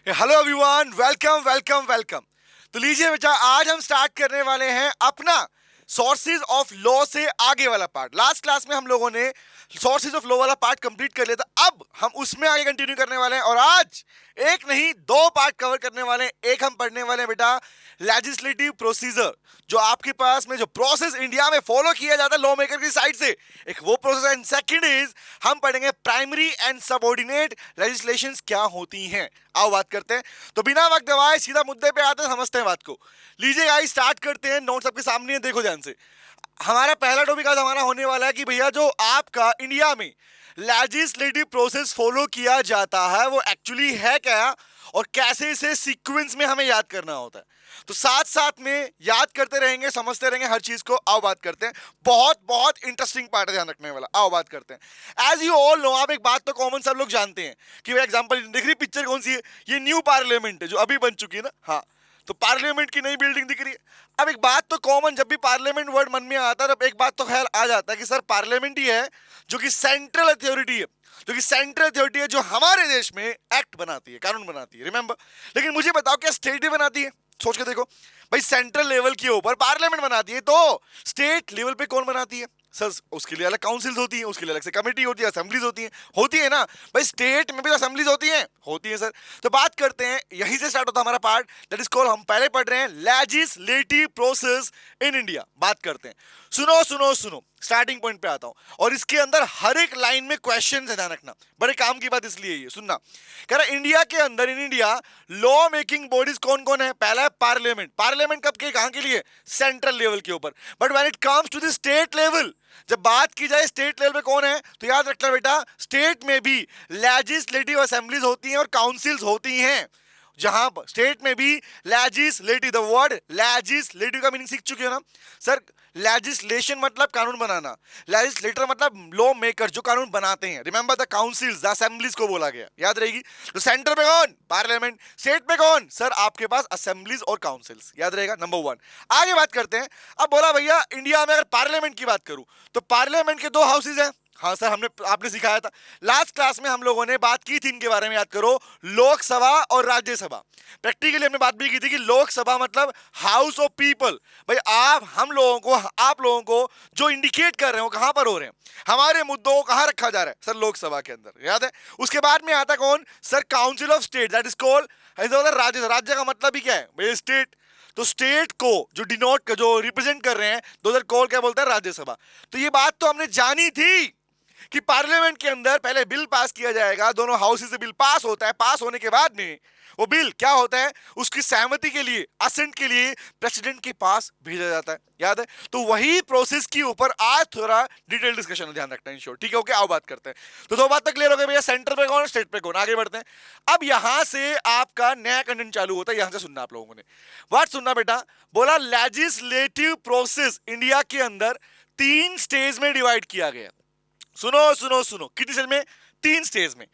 Hello everyone, welcome welcome welcome. तो लीजिए बेटा, आज हम स्टार्ट करने वाले हैं अपना सोर्सेज ऑफ लॉ से आगे वाला पार्ट। लास्ट क्लास में हम लोगों ने सोर्सेज ऑफ लॉ वाला पार्ट कंप्लीट कर लिया था। अब हम उसमें आगे कंटिन्यू करने वाले हैं और आज एक नहीं दो पार्ट कवर करने वाले हैं। एक हम पढ़ने वाले हैं बेटा लेजिस्लेटिव प्रोसीजर, जो आपके पास में जो प्रोसेस इंडिया में फॉलो किया जाता है लॉ मेकर की साइड से, एक वो प्रोसेस। एंड सेकंड इज हम पढ़ेंगे प्राइमरी एंड सबऑर्डिनेट लेजिस्लेशंस क्या होती हैं। आओ बात करते हैं। तो बिना वक्त गवाए सीधा मुद्दे पे आते हैं, समझते हैं बात को। लीजिए गाइस, स्टार्ट करते हैं। नोट्स आपके सामने है, देखो ध्यान से। हमारा पहला टॉपिक आज हमारा होने वाला है कि भैया जो आपका इंडिया में लेजिस्लेटिव प्रोसेस फॉलो किया जाता है वो एक्चुअली है क्या, और कैसे इसे सीक्वेंस में हमें याद करना होता है। तो साथ साथ में याद करते रहेंगे, समझते रहेंगे हर चीज को। आओ बात करते हैं। बहुत बहुत इंटरेस्टिंग पार्ट है ध्यान रखने वाला। आओ बात करते हैं। एज यू ऑल नो, आप एक बात तो कॉमन सब लोग जानते हैं कि एग्जांपल देख रही पिक्चर कौन सी है, ये न्यू पार्लियामेंट है जो अभी बन चुकी है ना। हाँ, तो पार्लियामेंट की नई बिल्डिंग दिख रही है। अब एक बात तो कॉमन, जब भी पार्लियामेंट वर्ड मन में आता है तब एक बात तो ख्याल आ जाता है कि सर पार्लियामेंट ही है जो कि सेंट्रल अथॉरिटी है, जो कि सेंट्रल अथॉरिटी है जो हमारे देश में एक्ट बनाती है, कानून बनाती है। रिमेंबर, लेकिन मुझे बताओ क्या स्टेट भी बनाती है? सोच के देखो भाई, सेंट्रल लेवल के ऊपर पार्लियामेंट बनाती है, तो स्टेट लेवल पे कौन बनाती है? सर उसके लिए अलग काउंसिल्स होती हैं, उसके लिए अलग से कमेटी होती है, असेंबलीज होती है ना भाई। स्टेट में भी असेंबलीज होती है सर। तो बात करते हैं, यहीं से स्टार्ट होता है हमारा पार्ट, दैट इज कॉल्ड, हम पहले पढ़ रहे हैं लेजिस्लेटिव प्रोसेस इन इंडिया। बात करते हैं। सुनो सुनो सुनो, स्टार्टिंग पॉइंट पे आता हूं और इसके अंदर हर एक लाइन में क्वेश्चन है, ध्यान रखना। बड़े काम की बात इसलिए ये सुनना। कह रहा इंडिया के अंदर, in India law making bodies कौन कौन है? पहला है पार्लियामेंट। पार्लियामेंट कब के, कहां के लिए? सेंट्रल लेवल के ऊपर। But when it comes to the state level, जब बात की जाए स्टेट लेवल पे कौन है, तो याद रखना बेटा, स्टेट में भी लेजिस्लेटिव असेंबलीज होती हैं और काउंसिल्स होती हैं। जहां स्टेट में भी लेजिस्लेटिव, द वर्ड लेजिस्लेटिव का मीनिंग सीख चुके हो ना सर। लेजिस्लेशन मतलब कानून बनाना, लेजिस्लेटर मतलब लॉ मेकर जो कानून बनाते हैं। Remember the councils, the assemblies को बोला गया, याद रहेगी। तो सेंटर पे कौन? पार्लियामेंट। स्टेट पे कौन? सर आपके पास असेंबलीज और काउंसिल्स, याद रहेगा, नंबर वन। आगे बात करते हैं। अब बोला भैया इंडिया में अगर पार्लियामेंट की बात करूं तो पार्लियामेंट के दो हाउसेज हैं। हाँ सर, हमने आपने सिखाया था लास्ट क्लास में, हम लोगों ने बात की थी इनके बारे में, याद करो, लोकसभा और राज्यसभा। प्रैक्टिकली हमने बात भी की थी कि लोकसभा मतलब हाउस ऑफ पीपल। भाई हम लोगों को, आप लोगों को जो इंडिकेट कर रहे हो कहां पर हो रहे हैं, हमारे मुद्दों को कहां रखा जा रहा है? सर लोकसभा के अंदर, याद है। उसके बाद में आता कौन? Sir council of state, that is called राज्य। राज्य का मतलब ही क्या है भाई? स्टेट। तो स्टेट को जो डिनोट, जो रिप्रेजेंट कर रहे हैं, दो कॉल क्या बोलता है? राज्यसभा। तो ये बात तो हमने जानी थी कि पार्लियामेंट के अंदर पहले बिल पास किया जाएगा, दोनों हाउसेज से बिल पास होता है, पास होने के बाद में वो बिल क्या होता है, उसकी सहमति के लिए, असेंट के लिए प्रेसिडेंट के पास भेजा जाता है, याद है। तो वही प्रोसेस के ऊपर आज थोड़ा डिटेल डिस्कशन है, ध्यान रखना इंश्योर, ठीक है। ओके, आओ बात करते हैं। तो दो बात तक क्लियर हो गई भैया, सेंटर पे कौन, स्टेट पे कौन। आगे बढ़ते हैं। अब यहां से आपका नया कंटेंट चालू होता है, यहां से सुनना आप लोगों ने। बात सुनना बेटा, बोला लेजिस्लेटिव प्रोसेस इंडिया के अंदर 3 स्टेज में डिवाइड किया गया। सुनो सुनो सुनो, कितनी स्टेज में? 3 स्टेज में।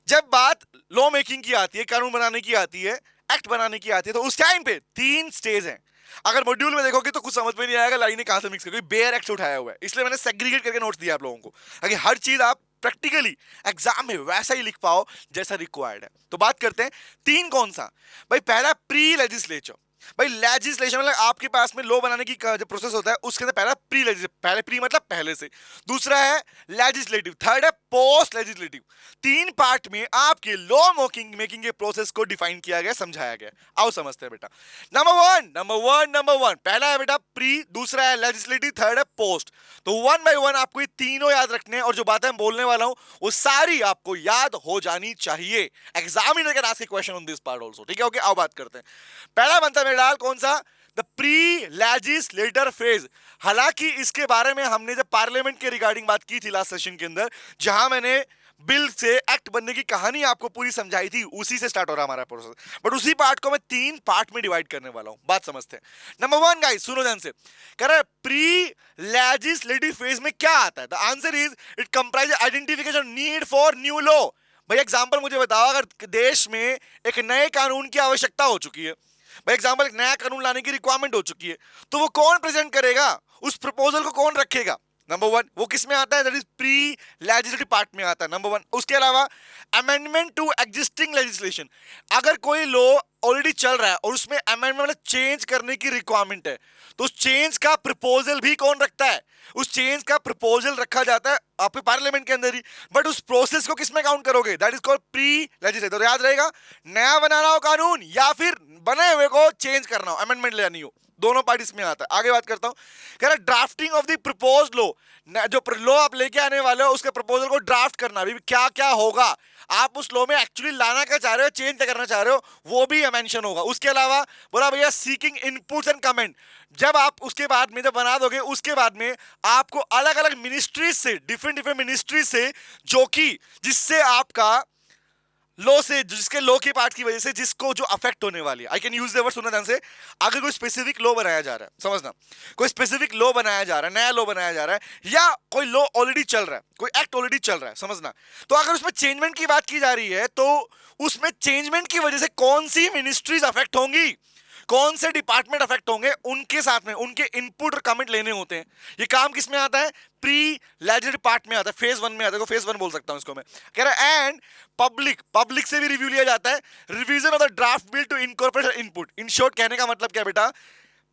जब बात लॉ मेकिंग की आती है, कानून बनाने की आती है, एक्ट बनाने की आती है, तो उस टाइम पे 3 स्टेज हैं। अगर मॉड्यूल में देखोगे तो कुछ समझ में नहीं आएगा, लाइनें कहां से मिक्स कर गई। बेयर एक्ट उठाया हुआ है, इसलिए मैंने सेग्रीगेट करके नोट्स दिया आप लोगों को, ताकि हर चीज आप प्रैक्टिकली एग्जाम में वैसा ही लिख पाओ जैसा रिक्वायर्ड है। तो बात करते हैं तीन कौन सा। भाई पहला प्री लेजिस्लेचर। भाई लेजिस्लेशन मतलब आपके पास में लॉ बनाने की जो प्रोसेस होता है उसके अंदर पहला प्री लेजिस्लेटिव, पहले प्री मतलब पहले से, दूसरा है लेजिस्लेटिव, थर्ड है पोस्ट लेजिस्लेटिव। 3 पार्ट में आपके लॉ मेकिंग के प्रोसेस को डिफाइन किया गया, समझाया गया। आओ समझते हैं बेटा। नंबर वन पहला है बेटा प्री, दूसरा है लेजिस्लेटिव, थर्ड है पोस्ट। तो वन बाय वन आपको ये तीनों याद रखने हैं, और जो बातें मैं बोलने वाला हूं वो सारी आपको याद हो जानी चाहिए। Examiner can ask A question on this part also, ठीक है। ओके, आओ बात करते हैं। पहला बनता है मेरा कौन सा? The pre legislator phase. हालांकि इसके बारे में हमने जब पार्लियामेंट के रिगार्डिंग बात की थी लास्ट सेशन के अंदर, जहां मैंने बिल से एक्ट बनने की कहानी आपको पूरी समझाई थी, उसी से स्टार्ट हो रहा हमारा प्रोसेस। बट उसी पार्ट को मैं 3 पार्ट में डिवाइड करने वाला हूं। बात समझते हैं। नंबर वन गाइस, सुनो ध्यान से। कह रहा है प्री लेजिस्लेटिव फेज में क्या आता है? The answer is it comprise identification need for new law. भाई एग्जांपल मुझे बताओ, अगर देश में एक नए कानून की आवश्यकता हो चुकी है, भाई एग्जांपल एक नया कानून लाने की रिक्वायरमेंट हो चुकी है, तो वो कौन प्रेजेंट करेगा? उस प्रपोजल को कौन रखेगा? नंबर वन, वो किस में आता है? That is pre legislative part में आता है, नंबर वन। उसके अलावा अमेंडमेंट टू एग्जिस्टिंग लेजिस्लेशन, अगर कोई लॉ ऑलरेडी चल रहा है और उसमें अमेंडमेंट मतलब चेंज करने की रिक्वायरमेंट है, तो उस चेंज का प्रपोजल भी कौन रखता है? उस चेंज का प्रपोजल रखा जाता है आपके पार्लियामेंट के अंदर ही, बट उस प्रोसेस को किसमें काउंट करोगे? That is called pre legislative. याद रहेगा, नया बनाना हो कानून या फिर बने हुए को चेंज करना हो, अमेंडमेंट लेनी हो, दोनों पार्ट इसमें आता है। आगे बात करता हूं, कह रहा drafting of the proposed law, जो लॉ आप लेके आने वाले हो उसके प्रपोजल को ड्राफ्ट करना, अभी क्या क्या होगा, आप उस लॉ में एक्चुअली लाना क्या चाह रहे हो, चेंज क्या करना चाह रहे हो, वो भी मेंशन होगा। उसके अलावा बोला भैया सीकिंग इनपुट्स एंड कमेंट, जब आप उसके बाद में जब बना दोगे उसके बाद में आपको अलग अलग मिनिस्ट्रीज से, डिफरेंट डिफरेंट मिनिस्ट्रीज से, जो कि जिससे आपका लॉ से, जिसके लॉ के पार्ट की वजह से जिसको जो अफेक्ट होने वाली है, आई कैन यूज द वर्ड सुनना ध्यान से, अगर कोई स्पेसिफिक लॉ बनाया जा रहा है, समझना, कोई स्पेसिफिक लॉ बनाया जा रहा है, नया लॉ बनाया जा रहा है, या कोई लॉ ऑलरेडी चल रहा है, कोई एक्ट ऑलरेडी चल रहा है, समझना, तो अगर उसमें चेंजमेंट की बात की जा रही है तो उसमें चेंजमेंट की वजह से कौन सी मिनिस्ट्रीज अफेक्ट होंगी, कौन से डिपार्टमेंट अफेक्ट होंगे, उनके साथ में उनके इनपुट और कमेंट लेने होते हैं। ये काम किस में आता है? प्री लेजिस्लेटिव पार्ट में आता है, फेज वन में आता है, फेज वन बोल सकता हूं इसको मैं। कह रहा है एंड पब्लिक से भी रिव्यू लिया जाता है, revision of the draft bill to incorporate input. In short कहने का मतलब क्या बेटा,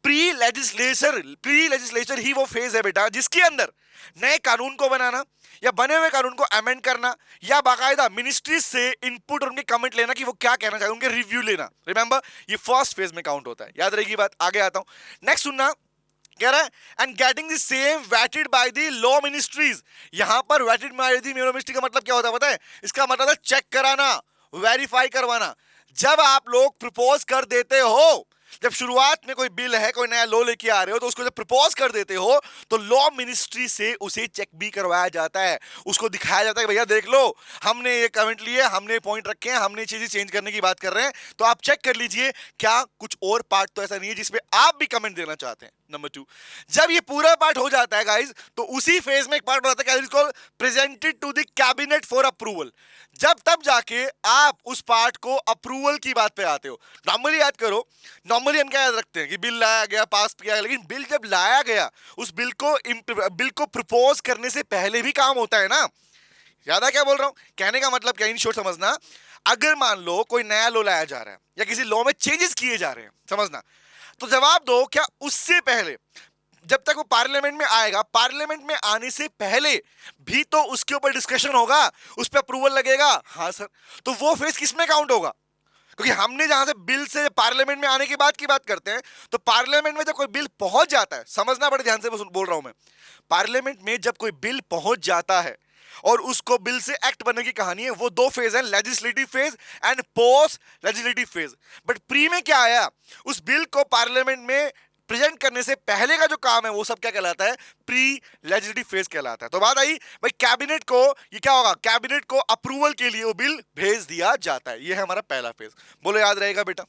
प्री लेजिस्लेचर ही वो फेज है बेटा जिसके अंदर नए कानून को बनाना या बने हुए कानून को अमेंड करना या बाकायदा मिनिस्ट्री से इनपुट और उनके कमेंट लेना कि वो क्या कहना चाहिए, उनके रिव्यू लेना। रिमेंबर, ये फर्स्ट फेज में काउंट होता है, याद रहेगी बात। आगे आता हूं, नेक्स्ट सुनना, कह रहा है and getting the same vetted by the law ministries. यहां पर vetted by the law ministry का मतलब क्या होता है पता है? इसका मतलब है चेक कराना, वेरीफाई करवाना। जब आप लोग प्रपोज कर देते हो, जब शुरुआत में कोई बिल है, कोई नया लॉ लेके आ रहे हो, तो उसको जब प्रपोज कर देते हो तो लॉ मिनिस्ट्री से उसे चेक भी करवाया जाता है, उसको दिखाया जाता है कि भैया देख लो, हमने ये कमेंट लिए, हमने पॉइंट रखे हैं, हमने चीजें चेंज करने की बात कर रहे हैं, तो आप चेक कर लीजिए क्या कुछ और पार्ट तो ऐसा नहीं है जिसपे आप भी कमेंट देना चाहते हैं। नंबर टू, जब ये पूरा पार्ट हो जाता है गाइज, तो उसी फेज में एक पार्ट हो जाता है इसको presented to the cabinet for approval. जब तब जाके आप उस पार्ट को अप्रूवल की बात पे आते हो। नॉर्मली याद करो, नॉर्मली हम क्या याद रखते हैं कि बिल लाया गया, पास किया गया, लेकिन बिल जब लाया गया, उस बिल को प्रपोज करने से पहले भी काम होता है ना। याद है क्या बोल रहा हूं? कहने का मतलब क्या, इन शॉर्ट समझना, अगर मान लो कोई नया लॉ लाया जा रहा है या किसी लॉ में चेंजेस किए जा रहे हैं, समझना, तो जवाब दो क्या उससे पहले, जब तक वो पार्लियामेंट में आएगा, पार्लियामेंट में आने से पहले भी तो उसके ऊपर डिस्कशन होगा, उस पर अप्रूवल लगेगा? हाँ सर। तो वो फेज किस में काउंट होगा? क्योंकि हमने जहां से बिल से पार्लियामेंट में आने की बात करते हैं, तो पार्लियामेंट में जब कोई बिल पहुंच जाता है, समझना बड़े ध्यान से बोल रहा हूं मैं, पार्लियामेंट में जब कोई बिल पहुंच जाता है और उसको बिल से एक्ट बनने की कहानी है, वो दो फेज है, legislative phase and post legislative phase. But pre में क्या आया, उस बिल को पार्लियामेंट में प्रेजेंट करने से पहले का जो काम है वो सब क्या कहलाता है? प्री लेजिस्लेटिव फेज कहलाता है। तो बात आई भाई, कैबिनेट को ये क्या होगा, कैबिनेट को अप्रूवल के लिए वो बिल भेज दिया जाता है। ये है हमारा पहला फेज। बोलो याद रहेगा बेटा,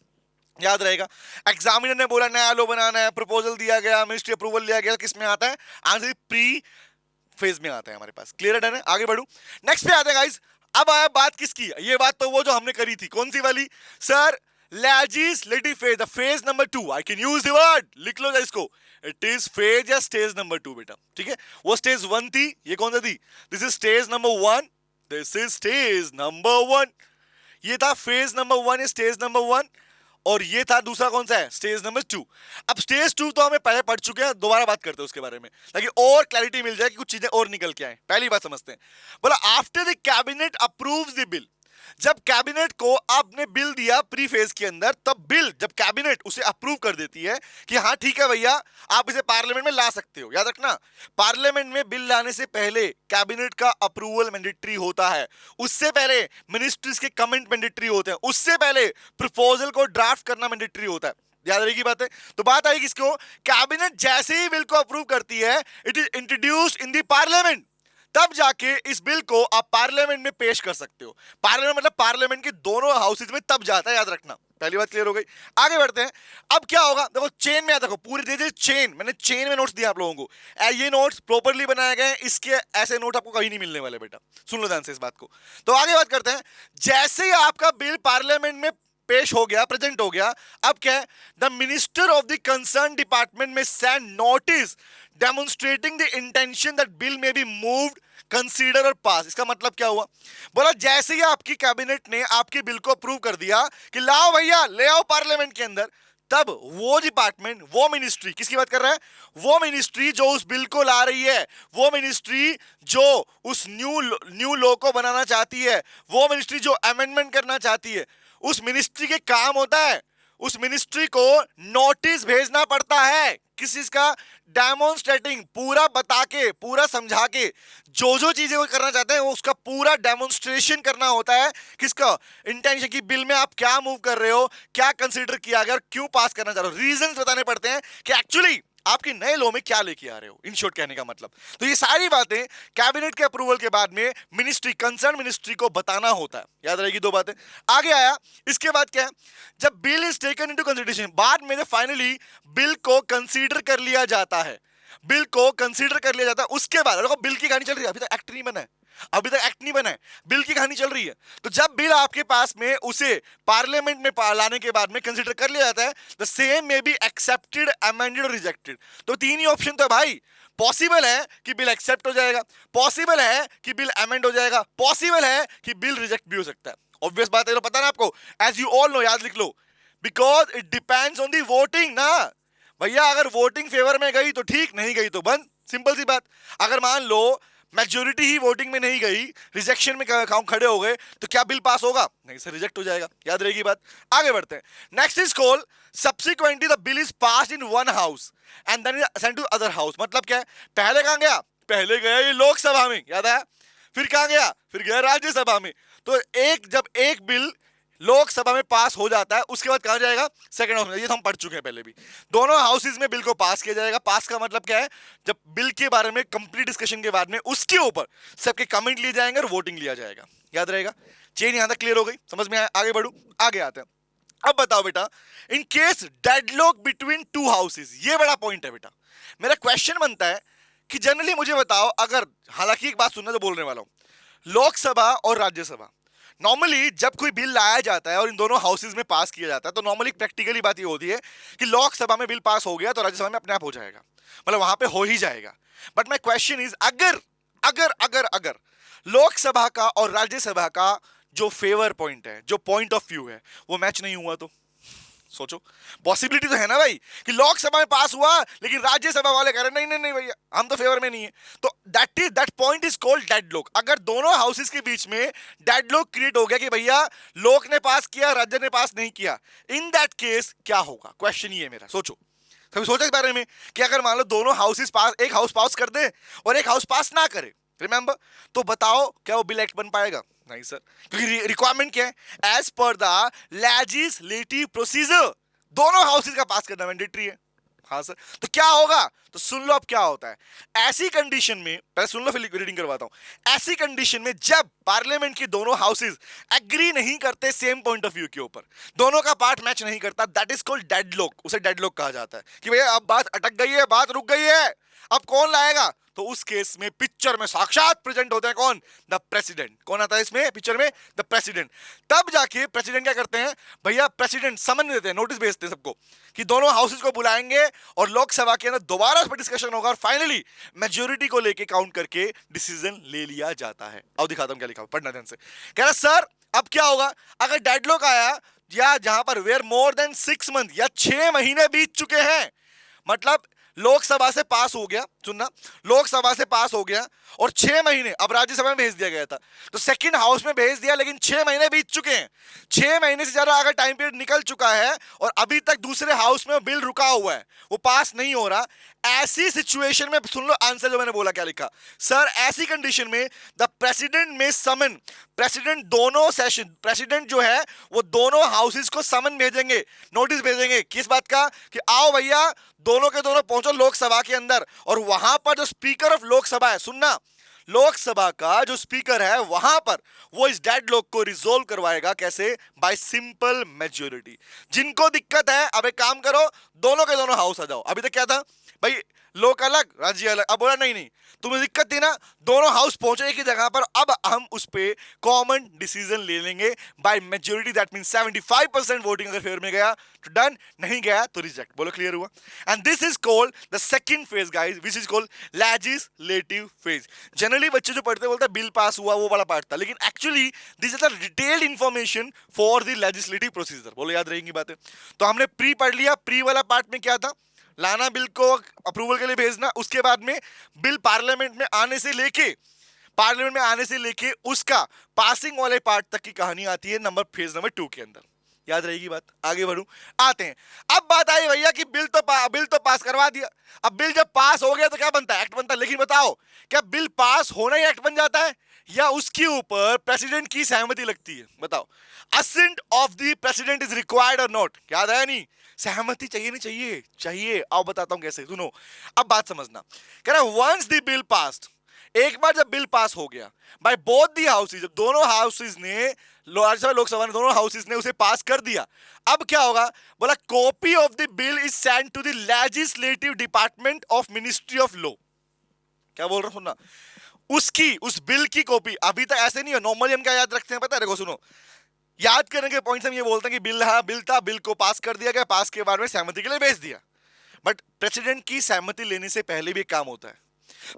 याद रहेगा। एग्जामिनर ने बोला नया लॉ बनाना है, प्रपोजल दिया गया, मिनिस्ट्री अप्रूवल लिया गया, किस में आता है? आंसर प्री फेज में आता है हमारे पास। क्लियर है? आगे बढ़ू, नेक्स्ट पे आते हैं गाइस। अब आया बात किसकी? ये बात तो वो जो हमने करी थी, कौन सी वाली sir? Legislative phase, the phase number 2। I can use the word, लिख लो इसको, इट इज फेज या स्टेज नंबर 2 बेटा, ठीक है। वो स्टेज 1 थी, ये कौन सा थी? This is stage number 1, this is stage number 1। ये था फेज नंबर 1, स्टेज नंबर 1, और ये था दूसरा कौन सा है? Stage number 2। अब स्टेज 2 तो हमें पहले पढ़ चुके हैं, दोबारा बात करते हैं उसके बारे में ताकि और क्लैरिटी मिल जाए कि कुछ चीजें और निकल के आए। पहली बात समझते हैं, बोला after the cabinet approves the bill. जब कैबिनेट को आपने बिल दिया प्री फेज के अंदर, तब बिल जब कैबिनेट उसे अप्रूव कर देती है कि हाँ ठीक है भैया, आप इसे पार्लियामेंट में ला सकते हो। याद रखना, पार्लियामेंट में बिल लाने से पहले कैबिनेट का अप्रूवल मैंडेटरी होता है, उससे पहले मिनिस्ट्रीज के कमेंट मैंडेटरी होते हैं, उससे पहले प्रपोजल को ड्राफ्ट करना मैंडेटरी होता है। याद रहेगी बात है। तो बात आई किसको? कैबिनेट जैसे ही बिल को अप्रूव करती है, it is introduced in the parliament, तब जाके इस बिल को आप पार्लियामेंट में पेश कर सकते हो। पार्लियामेंट मतलब पार्लियामेंट के दोनों हाउसेज में तब जाता है, याद रखना। पहली बात क्लियर हो गई। आगे बढ़ते हैं। अब क्या होगा, देखो चेन में आता, देखो पूरी दे चेन, मैंने चेन में नोट्स दिया आप लोगों को, ये नोट्स प्रॉपर्ली बनाए गए, इसके ऐसे नोट आपको कहीं नहीं मिलने वाले बेटा, सुन लो ध्यान से इस बात को। तो आगे बात करते हैं, जैसे ही आपका बिल पार्लियामेंट में पेश हो गया, प्रेजेंट हो गया। अब क्या है, the minister of the concern department may send notice demonstrating the intention that bill may be moved, consider और पास। इसका मतलब क्या हुआ, बोला जैसे ही आपकी कैबिनेट ने आपके बिल को अप्रूव कर दिया कि लाओ भैया ले आओ पार्लियामेंट के अंदर, तब वो डिपार्टमेंट, वो मिनिस्ट्री, किसकी बात कर रहा है, वो मिनिस्ट्री जो उस बिल को ला रही है, वो मिनिस्ट्री जो उस न्यू लॉ को बनाना चाहती है, वो मिनिस्ट्री जो अमेंडमेंट करना चाहती है, उस मिनिस्ट्री के काम होता है उस मिनिस्ट्री को नोटिस भेजना पड़ता है। किस चीज का, डेमोन्स्ट्रेटिंग, पूरा बता के, पूरा समझा के, जो चीजें वो करना चाहते हैं वो उसका पूरा डेमोन्स्ट्रेशन करना होता है। किसका, इंटेंशन की बिल में आप क्या मूव कर रहे हो, क्या कंसीडर किया गया और क्यों पास करना चाह रहे हो, रीजंस बताने पड़ते हैं कि एक्चुअली आपके नए लॉ में क्या लेके आ रहे हो, इन शॉर्ट कहने का मतलब। तो ये सारी बातें कैबिनेट के अप्रूवल के बाद में मिनिस्ट्री, कंसर्न मिनिस्ट्री को बताना होता है। याद रहेगी दो बातें। आगे आया, इसके बाद क्या है, जब bill is taken into consideration, बाद में जब फाइनली बिल को कंसीडर कर लिया जाता है, बिल को कंसीडर कर लिया जाता है, उसके बाद देखो बिल की कहानी चल रही है, अभी तक एक्ट नहीं बना है, अभी तक एक्ट नहीं बना है, बिल की कहानी चल रही है। तो जब बिल आपके पास में उसे पार्लियामेंट में लाने के बाद में कंसीडर कर लिया जाता है, the same may be accepted, amended और रिजेक्टेड। तो तीन ही ऑप्शन तो है भाई, पॉसिबल है कि बिल एक्सेप्ट हो जाएगा, पॉसिबल है कि बिल अमेंड हो जाएगा, पॉसिबल है कि बिल रिजेक्ट भी हो सकता है। ऑब्वियस बात है, तो पता ना आपको, एज यू ऑल नो, याद लिख लो, because it depends on the voting ना भैया। अगर वोटिंग फेवर में गई तो ठीक, नहीं गई तो बंद, सिंपल सी बात। अगर मान लो मेजोरिटी ही वोटिंग में नहीं गई, रिजेक्शन में खड़े हो गए, तो क्या बिल पास होगा, नहीं सर, रिजेक्ट हो जाएगा। याद रहेगी बात। आगे बढ़ते हैं, next is called subsequently the bill is passed in one house and then send to other house. मतलब क्या है, पहले कहां गया, पहले गया ये लोकसभा में, याद है, फिर कहां गया, फिर गया राज्यसभा में। तो जब एक बिल लोकसभा में पास हो जाता है, उसके बाद कहां जाएगा, सेकंड हाउस में। ये तो हम पढ़ चुके हैं पहले भी, दोनों हाउसेज में बिल को पास किया जाएगा। पास का मतलब क्या है, जब बिल के बारे में कंप्लीट डिस्कशन के बाद में उसके ऊपर सबके कमेंट लिए जाएंगे और वोटिंग लिया जाएगा। याद रहेगा। चेन यहां तक क्लियर हो गई, समझ में आया। आगे बढ़ू, आगे आते हैं। अब बताओ बेटा, in case deadlock between two houses, ये बड़ा पॉइंट है बेटा। मेरा क्वेश्चन बनता है कि जनरली मुझे बताओ, अगर, हालांकि एक बात सुनना जो बोलने वाला हूं, लोकसभा और राज्यसभा, नॉर्मली जब कोई बिल लाया जाता है और इन दोनों हाउसेज में पास किया जाता है, तो नॉर्मली प्रैक्टिकली बात ये होती है कि लोकसभा में बिल पास हो गया तो राज्यसभा में अपने आप हो जाएगा, मतलब वहां पे हो ही जाएगा। बट माय क्वेश्चन इज, अगर अगर अगर अगर लोकसभा का और राज्यसभा का जो फेवर पॉइंट है, जो पॉइंट ऑफ व्यू है, वो मैच नहीं हुआ, तो सोचो, पॉसिबिलिटी तो है ना भाई कि लोकसभा में पास हुआ लेकिन राज्यसभा वाले कह रहे नहीं नहीं नहीं भैया, हम तो फेवर में नहीं है। तो that point is called deadlock. अगर दोनों हाउसेस के बीच में डेडलॉक क्रिएट हो गया कि भैया लोक ने पास किया, राज्य ने पास नहीं किया, इन दैट केस क्या होगा, क्वेश्चन ये है मेरा। सोचो, कभी सोचा इस बारे में कि अगर मान लो दोनों हाउसेस पास, एक हाउस पास कर दे और एक हाउस पास ना करे, रिमेंबर, तो बताओ क्या वो बिल एक्ट बन पाएगा, नहीं सर, क्योंकि रिक्वायरमेंट क्या है, as per the legislative procedure दोनों हाउसेस का पास करना मैंडेटरी है। हाँ सर, तो क्या होगा, तो सुन लो अब क्या होता है। ऐसी कंडीशन में, पहले सुन लो फिर रीडिंग करवाता हूं। ऐसी कंडीशन में जब पार्लियामेंट के दोनों हाउसेस एग्री नहीं करते सेम पॉइंट ऑफ व्यू के ऊपर, दोनों का पार्ट मैच नहीं करता, दैट इज कॉल्ड डेडलॉक। उसे डेडलॉक कहा जाता है कि भैया अब बात अटक गई है, बात रुक गई है, अब कौन लाएगा। तो उस केस में पिक्चर में साक्षात प्रेजेंट होते हैं कौन, द प्रेसिडेंट। कौन आता है इसमें पिक्चर में, द प्रेसिडेंट। तब जाके प्रेसिडेंट क्या करते हैं भैया, प्रेसिडेंट समन देते हैं, नोटिस भेजते हैं सबको कि दोनों हाउसेस को बुलाएंगे और लोकसभा के अंदर दोबारा उस पर डिस्कशन होगा और फाइनली मेजोरिटी को लेके काउंट करके डिसीजन ले लिया जाता है। अब दिखाता हूं क्या लिखा, पढ़ना ध्यान से। कह रहा सर अब क्या होगा अगर डेडलॉक आया, या जहां पर वेयर मोर देन 6 मंथ या 6 महीने बीत चुके हैं, मतलब लोकसभा से पास हो गया, सुनना, लोकसभा से पास हो गया और 6 महीने अब राज्यसभा में भेज दिया गया था, तो सेकंड हाउस में भेज दिया लेकिन 6 महीने बीत चुके हैं, 6 महीने से ज्यादा अगर टाइम पीरियड निकल चुका है और अभी तक दूसरे हाउस में बिल रुका हुआ है, वो पास नहीं हो रहा, ऐसी सिचुएशन में सुन लो आंसर जो मैंने बोला क्या लिखा सर। ऐसी कंडीशन में द प्रेसिडेंट में समन, प्रेसिडेंट दोनों सेशन, प्रेसिडेंट जो है वो दोनों हाउसेस को समन भेजेंगे, नोटिस भेजेंगे, किस बात का, कि आओ भैया दोनों के दोनों पहुंचो लोकसभा के अंदर, और वहां पर जो स्पीकर ऑफ लोकसभा है, सुनना, लोकसभा का जो स्पीकर है वहां पर वो इस डेडलॉक को रिजोल्व करवाएगा, कैसे, बाय सिंपल मेजोरिटी। जिनको दिक्कत है अब एक काम करो, दोनों के दोनों हाउस आ जाओ। अभी तक क्या था भाई लोग अलग राज्य अलग। अब बोला नहीं नहीं, तुम्हें दिक्कत थी ना, दोनों हाउस पहुंचे एक ही जगह पर, अब हम उस पे कॉमन डिसीजन ले लेंगे by majority, that means 75% voting अगर फेवर में गया तो डन, नहीं गया तो रिजेक्ट। बोलो क्लियर हुआ? And this is called the second phase guys, which is called legislative phase. Generally बच्चे जो पढ़ते बोलते बिल पास हुआ वो वाला पार्ट था, लेकिन actually this is the detailed information for the legislative procedure. बोलो याद रहेंगी बातें? तो हमने प्री पढ़ लिया, प्री वाला पार्ट में क्या था, लाना बिल को अप्रूवल के लिए भेजना, उसके बाद में बिल पार्लियामेंट में आने से लेके उसका पासिंग वाले पार्ट तक की कहानी आती है नंबर फेज नंबर 2 के अंदर। याद रहेगी बात? आगे बढ़ूं, आते हैं। अब बात आई भैया कि बिल तो पास करवा दिया, अब बिल जब पास हो गया तो क्या बनता है? एक्ट बनता है। लेकिन बताओ क्या बिल पास होना ही एक्ट बन जाता है, या उसके ऊपर प्रेसिडेंट की सहमति लगती है? बताओ, assent of the president is required और नॉट? याद आया नहीं? सहमति चाहिए नहीं चाहिए? चाहिए। आओ बताता हूं कैसे, सुनो। अब बात समझना, कह रहा वंस द बिल पास्ड, एक बार जब बिल पास हो गया बाय बोथ दी हाउसेज, जब दोनों हाउसेज ने, लोकसभा ने दोनों हाउसेज ने उसे पास कर दिया, अब क्या होगा? बोला copy of the bill is sent to the legislative department of ministry of law. क्या बोल रहा हूं? सुनना, उस बिल की कॉपी, अभी तक ऐसे नहीं है, नॉर्मली हम क्या याद रखते हैं पता है? देखो सुनो, याद करने के पॉइंट हम ये बोलते हैं कि बिल, हाँ बिल था, बिल को पास कर दिया गया, पास के बाद में सहमति के लिए भेज दिया। बट प्रेसिडेंट की सहमति लेने से पहले भी काम होता है।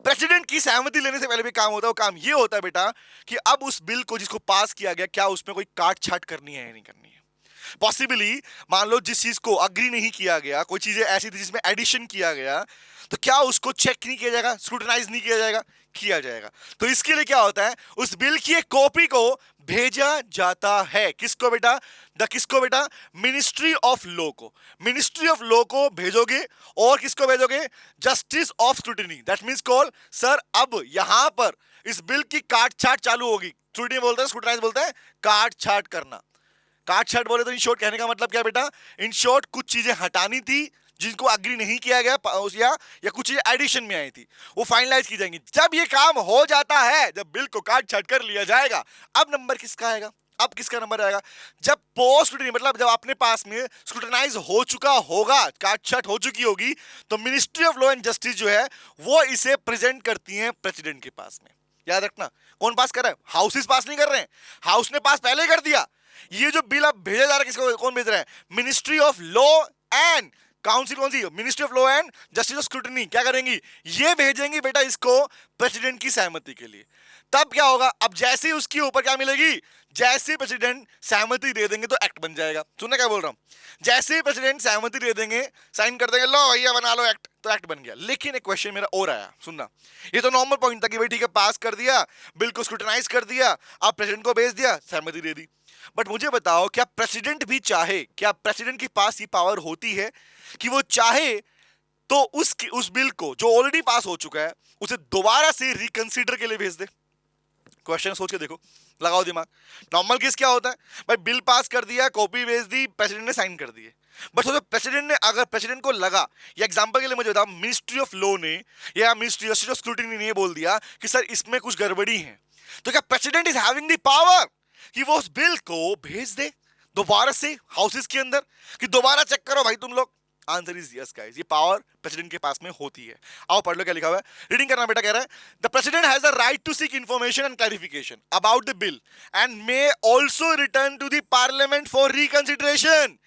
प्रेसिडेंट की सहमति लेने से पहले भी काम होता है। वो काम ये होता है बेटा कि अब उस बिल को जिसको पास किया गया, क्या उसमें कोई काट छाट करनी है या नहीं करनी है। पॉसिबली मान लो जिस चीज को अग्री नहीं किया गया, कोई चीजें ऐसी थी जिसमें एडिशन किया गया, तो क्या उसको चेक नहीं किया जाएगा, स्क्रूटनाइज नहीं किया जाएगा? किया जाएगा। तो इसके लिए क्या होता है, उस बिल की एक कॉपी को भेजा जाता है किसको बेटा? किसको बेटा? मिनिस्ट्री ऑफ लॉ को। मिनिस्ट्री ऑफ लॉ को भेजोगे, और किसको भेजोगे? Justice of scrutiny, that means call sir, अब यहां पर इस बिल की काट छाट चालू होगी। स्क्रूटिनी बोलते हैं, स्क्रूटनाइज बोलते हैं काट छाट करना। काट छाट बोले तो इन शॉर्ट कहने का मतलब क्या बेटा? इन शॉर्ट कुछ चीजें हटानी थी जिनको अग्री नहीं किया गया, या कुछ चीजें एडिशन में आई थी, वो फाइनलाइज की जाएंगी। जब ये काम हो जाता है, जब बिल को काट छाट कर लिया जाएगा, अब नंबर किसका आएगा? अब किसका नंबर आएगा? जब पोस्ट स्क्रूटिनी, मतलब जब अपने पास में स्क्रूटनाइज हो चुका होगा, काट छाट हो चुकी होगी, तो ministry of law and justice जो है वो इसे प्रेजेंट करती है प्रेसिडेंट के पास में। याद रखना, कौन पास कर रहा है? हाउसेस पास नहीं कर रहे हैं, हाउस ने पास पहले कर दिया। ये जो बिल अब भेजा जा रहा है किसको, कौन भेज रहा है? Ministry of law and council, कौन सी? Ministry of law and justice of scrutiny. क्या करेंगी? ये भेजेंगी बेटा इसको प्रेसिडेंट की सहमति के लिए। तब क्या होगा? अब जैसे ही उसके ऊपर क्या मिलेगी, जैसे प्रेसिडेंट सहमति दे देंगे तो एक्ट बन जाएगा। सुनना क्या बोल रहा हूं? जैसे ही प्रेसिडेंट सहमति दे देंगे, साइन कर देंगे, लो भैया बना लो एक्ट, तो एक्ट बन गया। लेकिन एक क्वेश्चन मेरा और आया, सुनना। ये तो नॉर्मल पॉइंट था कि भाई ठीक है, पास कर दिया, बिल को स्क्रूटनाइज कर दिया, अब प्रेसिडेंट को भेज दिया, सहमति दे दी। बट मुझे बताओ, क्या प्रेसिडेंट भी चाहे, क्या प्रेसिडेंट के पास ये पावर होती है कि वो चाहे तो उस बिल को जो ऑलरेडी पास हो चुका है उसे दोबारा से रिकंसीडर के लिए भेज दे? क्वेश्चन सोच के देखो, लगाओ दिमाग। नॉर्मल केस क्या होता है? भाई बिल पास कर दिया, कॉपी भेज दी, प्रेसिडेंट ने साइन कर दिए। बट सोचो प्रेसिडेंट ने, अगर प्रेसिडेंट को लगा, या एग्जांपल के लिए मुझे बताओ, मिनिस्ट्री ऑफ लॉ ने या मिनिस्ट्री ऑफ स्क्रूटिनी ने बोल दिया कि सर इसमें कुछ गड़बड़ी है, तो क्या president is having the power कि वो उस बिल को भेज दे दोबारा से हाउसेस के अंदर, कि दोबारा चेक करो भाई तुम लोग? आंसर इज यस गाइस, ये पावर प्रेसिडेंट के पास में होती है। आओ पढ़ लो क्या लिखा हुआ है, रीडिंग करना बेटा। कह रहा है the president has the right to seek information and clarification about the bill and may also return to the parliament for reconsideration.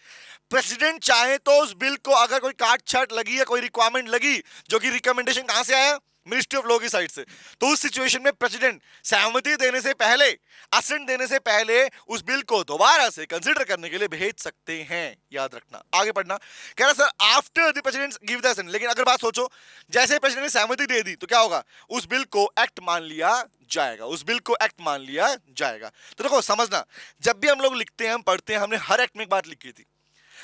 President चाहे तो उस बिल को, अगर कोई काट छाट लगी या कोई रिक्वायरमेंट लगी, जो कि रिकमेंडेशन कहां से आया? मिनिस्ट्री ऑफ लॉ की साइड से, तो उस सिचुएशन में प्रेसिडेंट सहमति देने से पहले, असेंट देने से पहले उस बिल को दोबारा से कंसीडर करने के लिए भेज सकते हैं। याद रखना। आगे पढ़ना। कह रहा sir after the president give the assent, लेकिन अगर बात सोचो, जैसे प्रेसिडेंट ने सहमति दे दी तो क्या होगा? उस बिल को एक्ट मान लिया जाएगा, उस बिल को एक्ट मान लिया जाएगा। तो देखो समझना, जब भी हम लोग लिखते हैं, हम पढ़ते हैं, हमने हर एक्ट में एक बात लिखी थी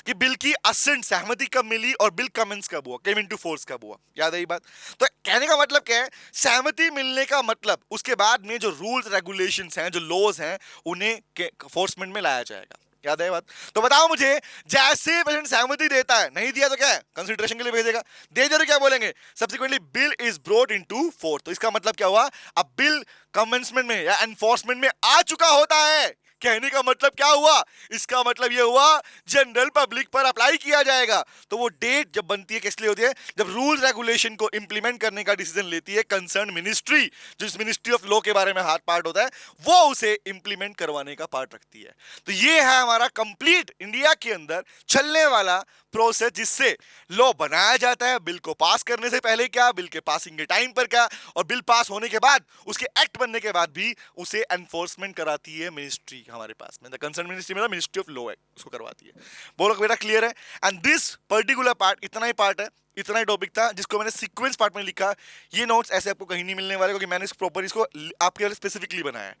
कि बिल की असेंट सहमति कब मिली और बिल कमेंस कब हुआ, केम इनटू फोर्स कब हुआ। याद है ये बात? तो कहने का मतलब क्या है? सहमति मिलने का मतलब उसके बाद में जो रूल्स रेगुलेशंस हैं, जो लॉज हैं, उन्हें फोर्समेंट में लाया जाएगा। याद है बात? तो बताओ मुझे, जैसे प्रेसिडेंट सहमति देता है, नहीं दिया तो क्या है? कंसिडरेशन के लिए भेजेगा। दे दिया तो क्या बोलेंगे? Subsequently bill is brought into force. तो इसका मतलब क्या हुआ? अब बिल कमेंसमेंट में या एनफोर्समेंट में आ चुका होता है। कहने का मतलब क्या हुआ, इसका मतलब ये हुआ जनरल पब्लिक पर अप्लाई किया जाएगा। तो वो डेट जब बनती है किस लिए होती है, जब रूल रेगुलेशन को इंप्लीमेंट करने का डिसीजन लेती है कंसर्न मिनिस्ट्री, जो इस मिनिस्ट्री ऑफ लॉ के बारे में हाथ पार्ट होता है, वो उसे इंप्लीमेंट करवाने का पार्ट रखती है। तो ये है हमारा कंप्लीट इंडिया के अंदर चलने वाला प्रोसेस, जिससे लॉ बनाया जाता है। बिल को पास करने से पहले क्या, बिल के पासिंग के टाइम पर क्या, और बिल पास होने के बाद उसके एक्ट बनने के बाद भी उसे एनफोर्समेंट कराती है मिनिस्ट्री हमारे पास में, द कंसर्न मिनिस्ट्री में मिनिस्ट्री ऑफ लॉ है, उसको करवाती है। बोलो बेटा क्लियर है? एंड दिस पर्टिकुलर पार्ट, इतना ही पार्ट है, इतना ही टॉपिक था जिसको मैंने सीक्वेंस पार्ट में लिखा। ये नोट्स ऐसे आपको कहीं नहीं मिलने वाले, क्योंकि मैंने प्रॉपर इसको आपके लिए स्पेसिफिकली बनाया है।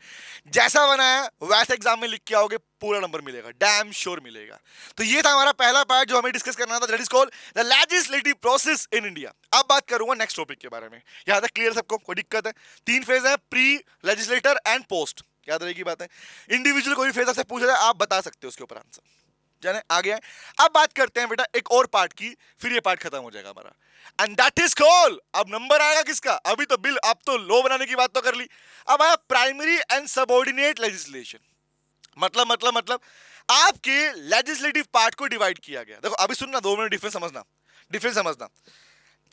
जैसा बनाया वैसे एग्जाम में लिख के आओगे, पूरा नंबर मिलेगा, डैम श्योर मिलेगा। तो ये था हमारा पहला पार्ट जो हमें डिस्कस करना था, that is called the legislative process in India. अब बात करूंगा नेक्स्ट टॉपिक के बारे में। यहां तक क्लियर सबको, कोई दिक्कत है? 3 फेज है, प्री, लेजिस्लेटर एंड पोस्ट। याद रहेगी बात है। इंडिविजुअल कोई फेज आपसे पूछा जाए, आप बता सकते हो उसके ऊपर आंसर, जाने आ गया है। अब बात करते हैं बेटा एक और पार्ट की, फिर ये पार्ट खत्म हो जाएगा हमारा, एंड दैट इज कॉल्ड, अब नंबर आएगा किसका, अभी तो बिल, अब तो लॉ बनाने की बात तो कर ली, अब आया प्राइमरी एंड सबऑर्डिनेट लेजिस्लेशन। मतलब आपके लेजिस्लेटिव पार्ट को डिवाइड किया गया। देखो अभी सुनना, 2 मिनट डिफरेंस समझना।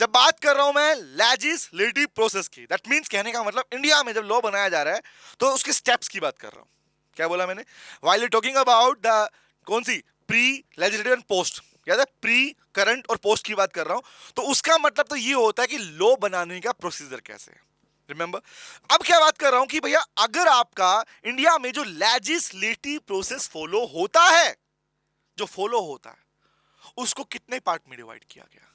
जब बात कर रहा हूं मैं लेजिस्लेटिव प्रोसेस की, दैट मींस कहने का मतलब इंडिया में जब लॉ बनाया जा रहा है तो उसके स्टेप्स की बात कर रहा हूं। क्या बोला मैंने? While you talking about the कौन सी, प्री, लेजिस्लेटिव एंड पोस्ट, याद है, प्री, करंट और पोस्ट की बात कर रहा हूं। तो उसका मतलब तो ये होता है कि लॉ बनाने का प्रोसीजर कैसे है, रिमेंबर। अब क्या बात कर रहा हूं कि भैया अगर आपका इंडिया में जो लेजिस्लेटिव प्रोसेस फॉलो होता है, उसको कितने पार्ट में डिवाइड किया गया,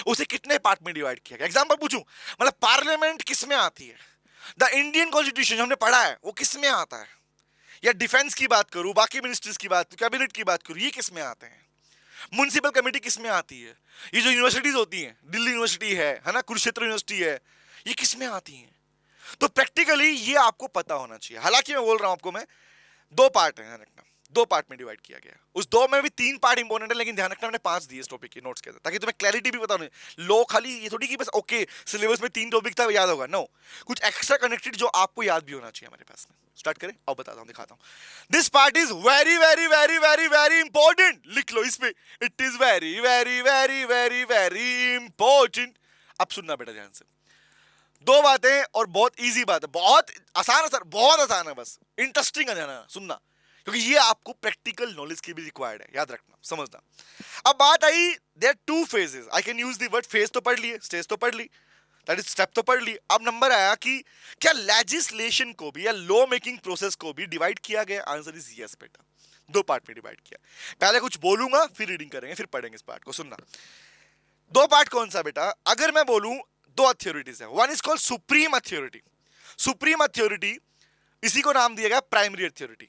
उसे कितने पार्ट में डिवाइड किया गया। एग्जांपल पूछूं, मतलब पार्लियामेंट किस में आती है, द इंडियन कॉन्स्टिट्यूशन हमने पढ़ा है वो किस में आता है, या डिफेंस की बात करूं, बाकी मिनिस्ट्रीज की बात, कैबिनेट की बात करूं, ये किस में आते हैं, म्युनिसिपल कमेटी किस में आती है, ये जो यूनिवर्सिटीज होती हैं, दिल्ली यूनिवर्सिटी है ना, कुरुक्षेत्र यूनिवर्सिटी है, ये किस में आती हैं। तो प्रैक्टिकली ये आपको पता होना चाहिए। हालांकि मैं बोल रहा हूं आपको, मैं 2 पार्ट है, ध्यान रखना, 2 पार्ट में डिवाइड किया गया। उस 2 में भी 3 पार्ट इंपॉर्टेंट है, लेकिन ध्यान रखना मैंने 5 दिए इस टॉपिक के नोट्स के अंदर, ताकि तुम्हें क्लैरिटी भी पता होनी। लो खाली ये थोड़ी कि बस ओके सिलेबस में 3 टॉपिक था याद होगा, नो, कुछ एक्स्ट्रा कनेक्टेड जो आपको याद भी होना चाहिए हमारे पास में। स्टार्ट करें, अब बताता हूं, दिखाता हूं। This part is very very very very very important, लिख लो इस पे, it is very very very very very important. अब सुनना बेटा ध्यान से, 2 बातें और बहुत इजी बात है, बहुत आसान है सर, बहुत आसान है, बस इंटरेस्टिंग है, ध्यान सुनना, क्योंकि ये आपको प्रैक्टिकल नॉलेज की भी रिक्वायर्ड है, याद रखना, समझना। अब बात आई, there 2 phases, I can use the word phase तो पढ़ लिए, स्टेज तो पढ़ ली, दैट इज स्टेप तो पढ़ ली। अब नंबर आया कि क्या लेजिस्लेशन को भी या लॉ मेकिंग प्रोसेस को भी डिवाइड किया गया? आंसर इज यस बेटा, 2 पार्ट में डिवाइड किया। पहले कुछ बोलूंगा, फिर रीडिंग करेंगे, फिर पढ़ेंगे इस पार्ट को, सुनना। 2 पार्ट कौन सा बेटा? अगर मैं बोलूं 2 अथॉरिटीज है, one is called supreme authority. Supreme authority, इसी को नाम दिया गया प्राइमरी अथॉरिटी,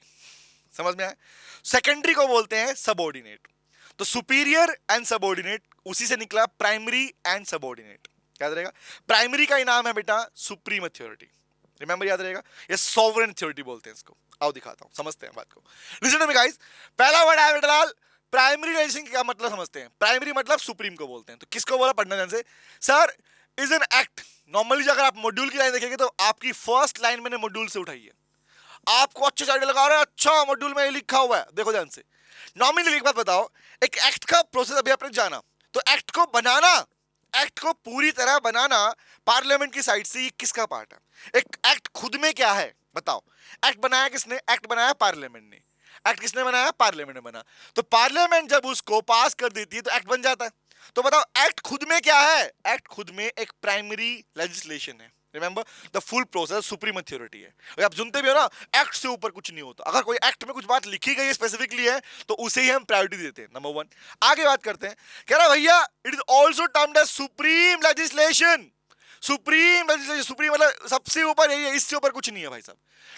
समझ में आया? सेकेंडरी को बोलते हैं सबऑर्डिनेट। तो सुपीरियर एंड सबऑर्डिनेट, उसी से निकला प्राइमरी एंड सबऑर्डिनेट, याद रहेगा। प्राइमरी का इनाम है बेटा सुप्रीम अथॉरिटी, रिमेंबर, याद रहेगा। ये सॉवरेन अथॉरिटी बोलते हैं इसको। आओ दिखाता हूं, समझते हैं बात को। लिसन टू मी गाइस, पहला वर्ड है बेटा लाल, प्राइमरी लेजिस्लेशन का मतलब समझते हैं। प्राइमरी मतलब सुप्रीम को बोलते हैं। तो किसको बोला, पढ़ना ध्यान से। Sir is an act, normally अगर आप मॉड्यूल की लाइन देखेंगे तो आपकी फर्स्ट लाइन मैंने मॉड्यूल से उठाई है, आपको अच्छे साइड लगा रहे हैं, अच्छा मॉड्यूल में लिखा हुआ है, देखो ध्यान से। नॉमिनली एक बात बताओ, एक एक्ट का प्रोसेस अभी आपने जाना, तो एक्ट को बनाना, एक्ट को पूरी तरह बनाना पार्लियामेंट की साइड से, ये किसका पार्ट है? एक एक्ट खुद में क्या है बताओ? एक्ट बनाया किसने? एक्ट बनाया पार्लियामेंट ने। एक्ट किसने बनाया? पार्लियामेंट ने बना। तो पार्लियामेंट जब उसको पास कर देती है तो एक्ट बन जाता है। तो बताओ एक्ट खुद में क्या है? एक्ट खुद में एक प्राइमरी लेजिस्लेशन है। Remember the full process supreme authority है। आप सुनते भी हो ना, एक्ट से ऊपर कुछ नहीं होता। अगर कोई एक्ट में कुछ बात लिखी गई है स्पेसिफिकली है तो उसे ही हम प्रायोरिटी देते हैं, नंबर 1। आगे बात करते हैं, कह रहा भैया it is also termed as supreme legislation. Supreme legislation, supreme मतलब सबसे ऊपर यही है, इससे ऊपर कुछ नहीं है भाई साहब।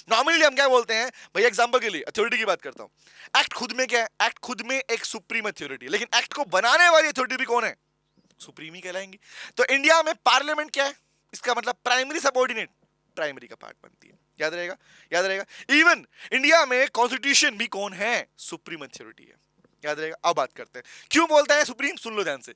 नॉर्मली हम क्या बोलते हैं भैया, एग्जांपल के लिए अथॉरिटी की बात करता हूं। एक्ट खुद में क्या है? एक्ट खुद में एक सुप्रीम अथॉरिटी, लेकिन एक्ट को बनाने वाली अथॉरिटी भी कौन है? सुप्रीम ही कहलाएंगी। तो इंडिया में पार्लियामेंट क्या है? इसका मतलब प्राइमरी सबऑर्डिनेट, प्राइमरी का पार्ट बनती है, याद रहेगा, याद रहेगा। इवन इंडिया में कॉन्स्टिट्यूशन भी कौन है? सुप्रीम अथॉरिटी है, याद रहेगा। अब बात करते हैं क्यों बोलते हैं सुप्रीम, सुन लो ध्यान से।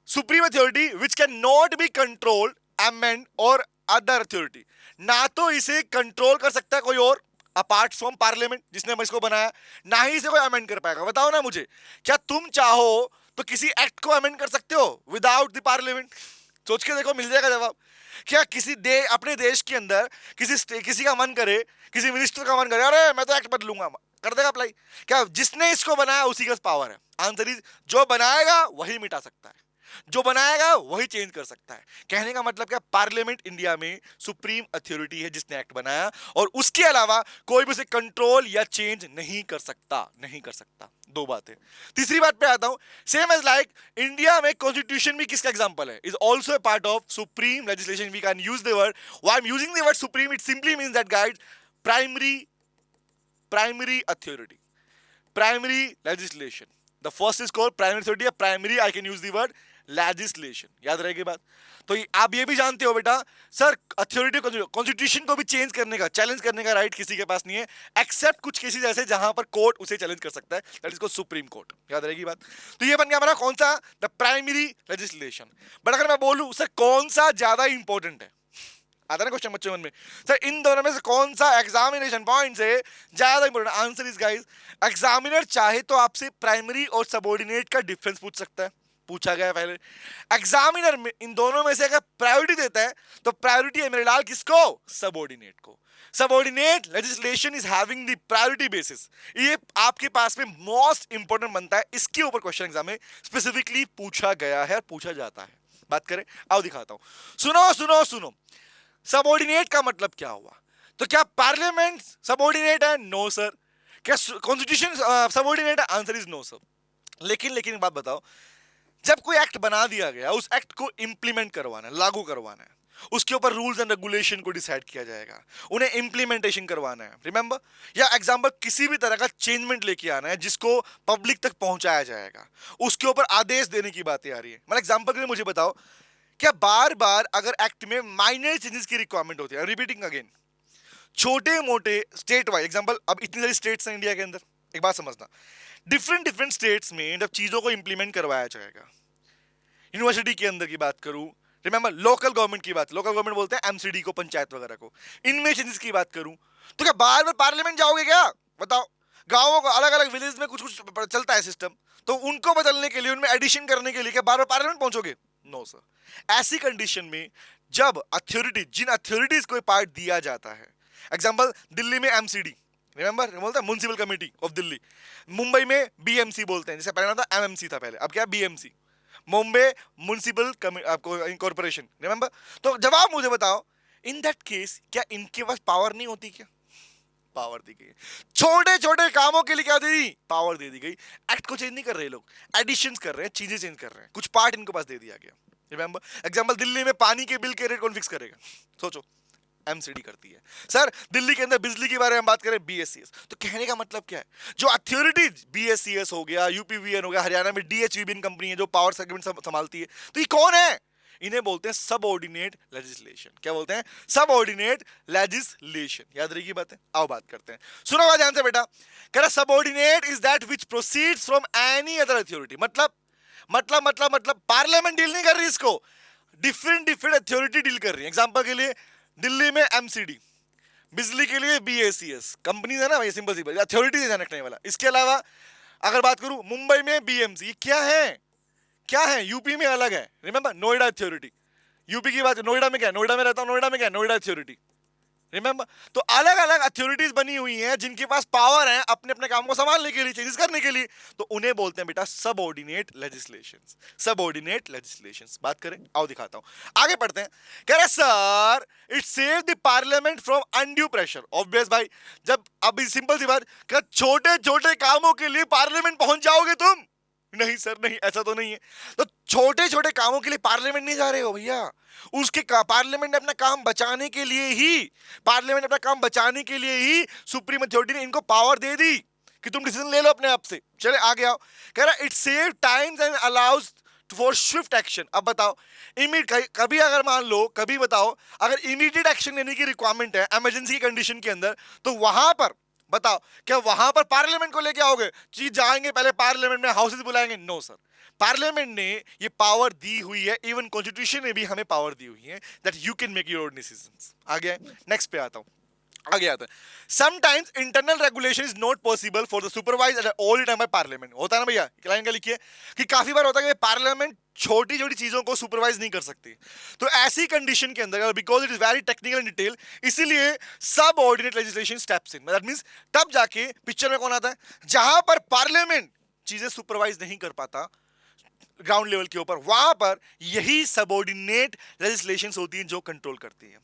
Supreme authority which can not be controlled, amend और अदर अथॉरिटी, ना तो इसे कंट्रोल कर सकता है कोई और अपार्ट फ्रॉम पार्लियामेंट जिसने इसको बनाया, ना ही इसे कोई अमेंड कर पाएगा। बताओ ना मुझे, क्या तुम चाहो तो किसी एक्ट को अमेंड कर सकते हो विदाउट द पार्लियामेंट? सोच के देखो, मिल जाएगा जवाब। क्या किसी अपने देश के अंदर किसी का मन करे, किसी मिनिस्टर का मन करे, अरे मैं तो एक्ट बदलूंगा, कर देगा अप्लाई? क्या जिसने इसको बनाया उसी का पावर है? आंसर इज, जो बनाएगा वही मिटा सकता है, जो बनाएगा वही चेंज कर सकता है। कहने का मतलब क्या, पार्लियामेंट इंडिया में सुप्रीम अथॉरिटी है जिसने एक्ट बनाया, और उसके अलावा कोई भी उसे कंट्रोल या चेंज नहीं कर सकता, नहीं कर सकता। दो बातें। तीसरी बात पे आता हूं, सेम एज लाइक इंडिया में कॉन्स्टिट्यूशन भी किसका एग्जांपल है? Is also a part of supreme legislation. We can use the word, why I am using the word supreme, it simply means that guide primary authority, primary legislation. The first is called primary authority, primary I can use the word legislation. याद रहेगी बात? तो आप ये भी जानते हो बेटा, सर अथॉरिटी कॉन्स्टिट्यूशन को भी चेंज करने का, चैलेंज करने का राइट किसी के पास नहीं है, एक्सेप्ट कुछ केसेस ऐसे जहां पर कोर्ट उसे चैलेंज कर सकता है, that is called supreme court. याद रहेगी बात? तो ये बन गया हमारा कौन सा, द प्राइमरी लेजिस्लेशन। बट अगर मैं बोलूं सर कौन सा ज्यादा इंपॉर्टेंट है, आता ना क्वेश्चन बच्चों मन में, सर इन दोनों में से कौन सा एग्जामिनेशन पॉइंट से ज्यादा important? Answer is guys, examiner चाहे तो आपसे प्राइमरी और सबऑर्डिनेट का डिफरेंस पूछ सकता है, पूछा गया पहले। एग्जामिनर में इन दोनों में से अगर प्रायोरिटी देता है तो प्रायोरिटी है मेरे लाल किसको? सबऑर्डिनेट को। Subordinate legislation is having the priority basis. ये आपके पास में मोस्ट इंपॉर्टेंट बनता है, इसके ऊपर क्वेश्चन एग्जाम में स्पेसिफिकली पूछा गया है, पूछा जाता है। बात करें, आओ दिखाता हूं। सुनो सुनो सुनो, सबऑर्डिनेट का मतलब क्या हुआ? तो क्या पार्लियामेंट सबऑर्डिनेट है? No sir. क्या कॉन्स्टिट्यूशन सबऑर्डिनेट है? Answer is no sir. लेकिन एक बात बताओ, जब कोई एक्ट बना दिया गया, उस एक्ट को इंप्लीमेंट करवाना है, लागू करवाना है, उसके ऊपर रूल्स एंड रेगुलेशन को डिसाइड किया जाएगा, उन्हें इंप्लीमेंटेशन करवाना है, रिमेंबर? या एग्जांपल किसी भी तरह का चेंजमेंट लेके आना है जिसको पब्लिक तक पहुंचाया जाएगा, उसके ऊपर आदेश देने की बातें आ रही है। मतलब एग्जांपल के लिए मुझे बताओ, क्या बार बार अगर एक्ट में माइनर चेंजेस की रिक्वायरमेंट होती है, रिपीटिंग अगेन, छोटे मोटे स्टेट वाइज एग्जांपल, अब इतनी सारी स्टेट्स हैं इंडिया के अंदर, एक बात समझना, डिफरेंट स्टेट्स में जब चीजों को इंप्लीमेंट करवाया जाएगा, यूनिवर्सिटी के अंदर की बात करूं, रिमेंबर लोकल गवर्नमेंट की बात, लोकल गवर्नमेंट बोलते हैं एमसीडी को, पंचायत वगैरह को, इनमें चेंजेस की बात करूं, तो क्या बार बार पार्लियामेंट जाओगे क्या? बताओ, गांवों को अलग अलग विलेज में कुछ कुछ चलता है सिस्टम, तो उनको बदलने के लिए, उनमें एडिशन करने के लिए क्या बार बार पार्लियामेंट पहुंचोगे? No sir. ऐसी कंडीशन में जब अथॉरिटी, जिन अथॉरिटीज को पार्ट दिया जाता है, एग्जांपल दिल्ली में एमसीडी, रिमेंबर बोलते हैं municipal committee of Delhi, Mumbai में बीएमसी बोलते हैं, जैसे पहले था एमएमसी था पहले, अब क्या BMC, Mumbai municipal corporation, remember? तो जब आप मुझे बताओ, इन दैट केस क्या इनके पास पावर नहीं होती? क्या पावर दी गई? छोटे छोटे कामों के लिए क्या दे दी? पावर दे दी गई। एक्ट को चेंज नहीं कर रहे लोग, एडिशंस कर रहे हैं, चीजें चेंज कर रहे हैं, कुछ पार्ट इनको पास दे दिया गया, रिमेंबर? एग्जांपल दिल्ली में पानी के बिल के रेट कौन फिक्स करेगा? सोचो, एमसीडी करती है। सर दिल्ली के अंदर बिजली के बारे में बात करें, बीएससीएस। तो कहने का मतलब क्या है, जो अथॉरिटी बीएससीएस हो गया, यूपीवीएन हो गया, हरियाणा में डीएचवीबीएन कंपनी है जो पावर सेगमेंट संभालती है, तो ये कौन है? इन्हें बोलते हैं सबऑर्डिनेट लेजिस्लेशन। क्या बोलते हैं? Subordinate legislation. याद रही बात है? आओ बात करते हैं, सुनो ध्यान से बेटा। कह रहा subordinate is that which proceeds from any other authority. मतलब पार्लियामेंट डील नहीं कर रही इसको, डिफरेंट अथॉरिटी डील कर रही है। एग्जांपल के लिए दिल्ली में एमसीडी, बिजली के लिए बीएससीएस, कंपनी है ना भाई, सिंपल सी बात, अथॉरिटी है रखने वाला। इसके अलावा अगर बात करूं मुंबई में बीएमसी, क्या है? क्या है? यूपी में अलग है, रिमेंबर नोएडा अथॉरिटी। यूपी की बात, नोएडा में क्या? नोएडा में रहता हूं, नोएडा में क्या? Noida authority, remember? तो अलग अलग अथॉरिटीज बनी हुई हैं जिनके पास पावर है अपने अपने काम को संभालने के लिए, चेंजेस करने के लिए, तो उन्हें बोलते हैं बेटा सबऑर्डिनेट लेजिस्लेशंस। Subordinate legislations. बात करें, आओ दिखाता हूं, आगे पढ़ते हैं। कह रहे sir it save the parliament from undue pressure. Obvious भाई, जब अभी सिंपल सी बात, छोटे छोटे कामों के लिए पार्लियामेंट पहुंच जाओगे तुम? नहीं सर नहीं, ऐसा तो नहीं है। तो छोटे छोटे कामों के लिए पार्लियामेंट नहीं जा रहे हो भैया, उसके पार्लियामेंट ने अपना काम बचाने के लिए ही सुप्रीम अथॉरिटी ने इनको पावर दे दी कि तुम डिसीजन ले लो अपने आप से। चले आगे आओ। कह रहा it save times and allows for Swift action. अब बताओ, कभी अगर मान लो, कभी बताओ अगर इमीडिएट एक्शन लेने की रिक्वायरमेंट है इमरजेंसी कंडीशन के अंदर, तो वहां पर बताओ क्या वहां पर पार्लियामेंट को लेके आओगे? जी जाएंगे पहले पार्लियामेंट में, हाउसेस बुलाएंगे? No sir. पार्लियामेंट ने ये पावर दी हुई है, इवन कॉन्स्टिट्यूशन ने भी हमें पावर दी हुई है that you can make your own decisions. आगे नेक्स्ट पे आता हूं, आगे आता है, sometimes internal regulation is not possible for the supervise at all time by parliament. होता है ना भैया, लाइन का लिखिए कि काफी बार होता है कि पार्लियामेंट छोटी छोटी चीजों को सुपरवाइज नहीं कर सकती। तो ऐसी कंडीशन के अंदर, because it is very technical and detail, इसीलिए सब ordinate legislation steps in. That means तब जाके पिक्चर में कौन आता है, जहां पर पार्लियामेंट चीजें सुपरवाइज नहीं कर पाता ग्राउंड लेवल के ऊपर, वहां पर यही सबऑर्डिनेट लेजिस्लेशंस होती हैं जो कंट्रोल करती हैं।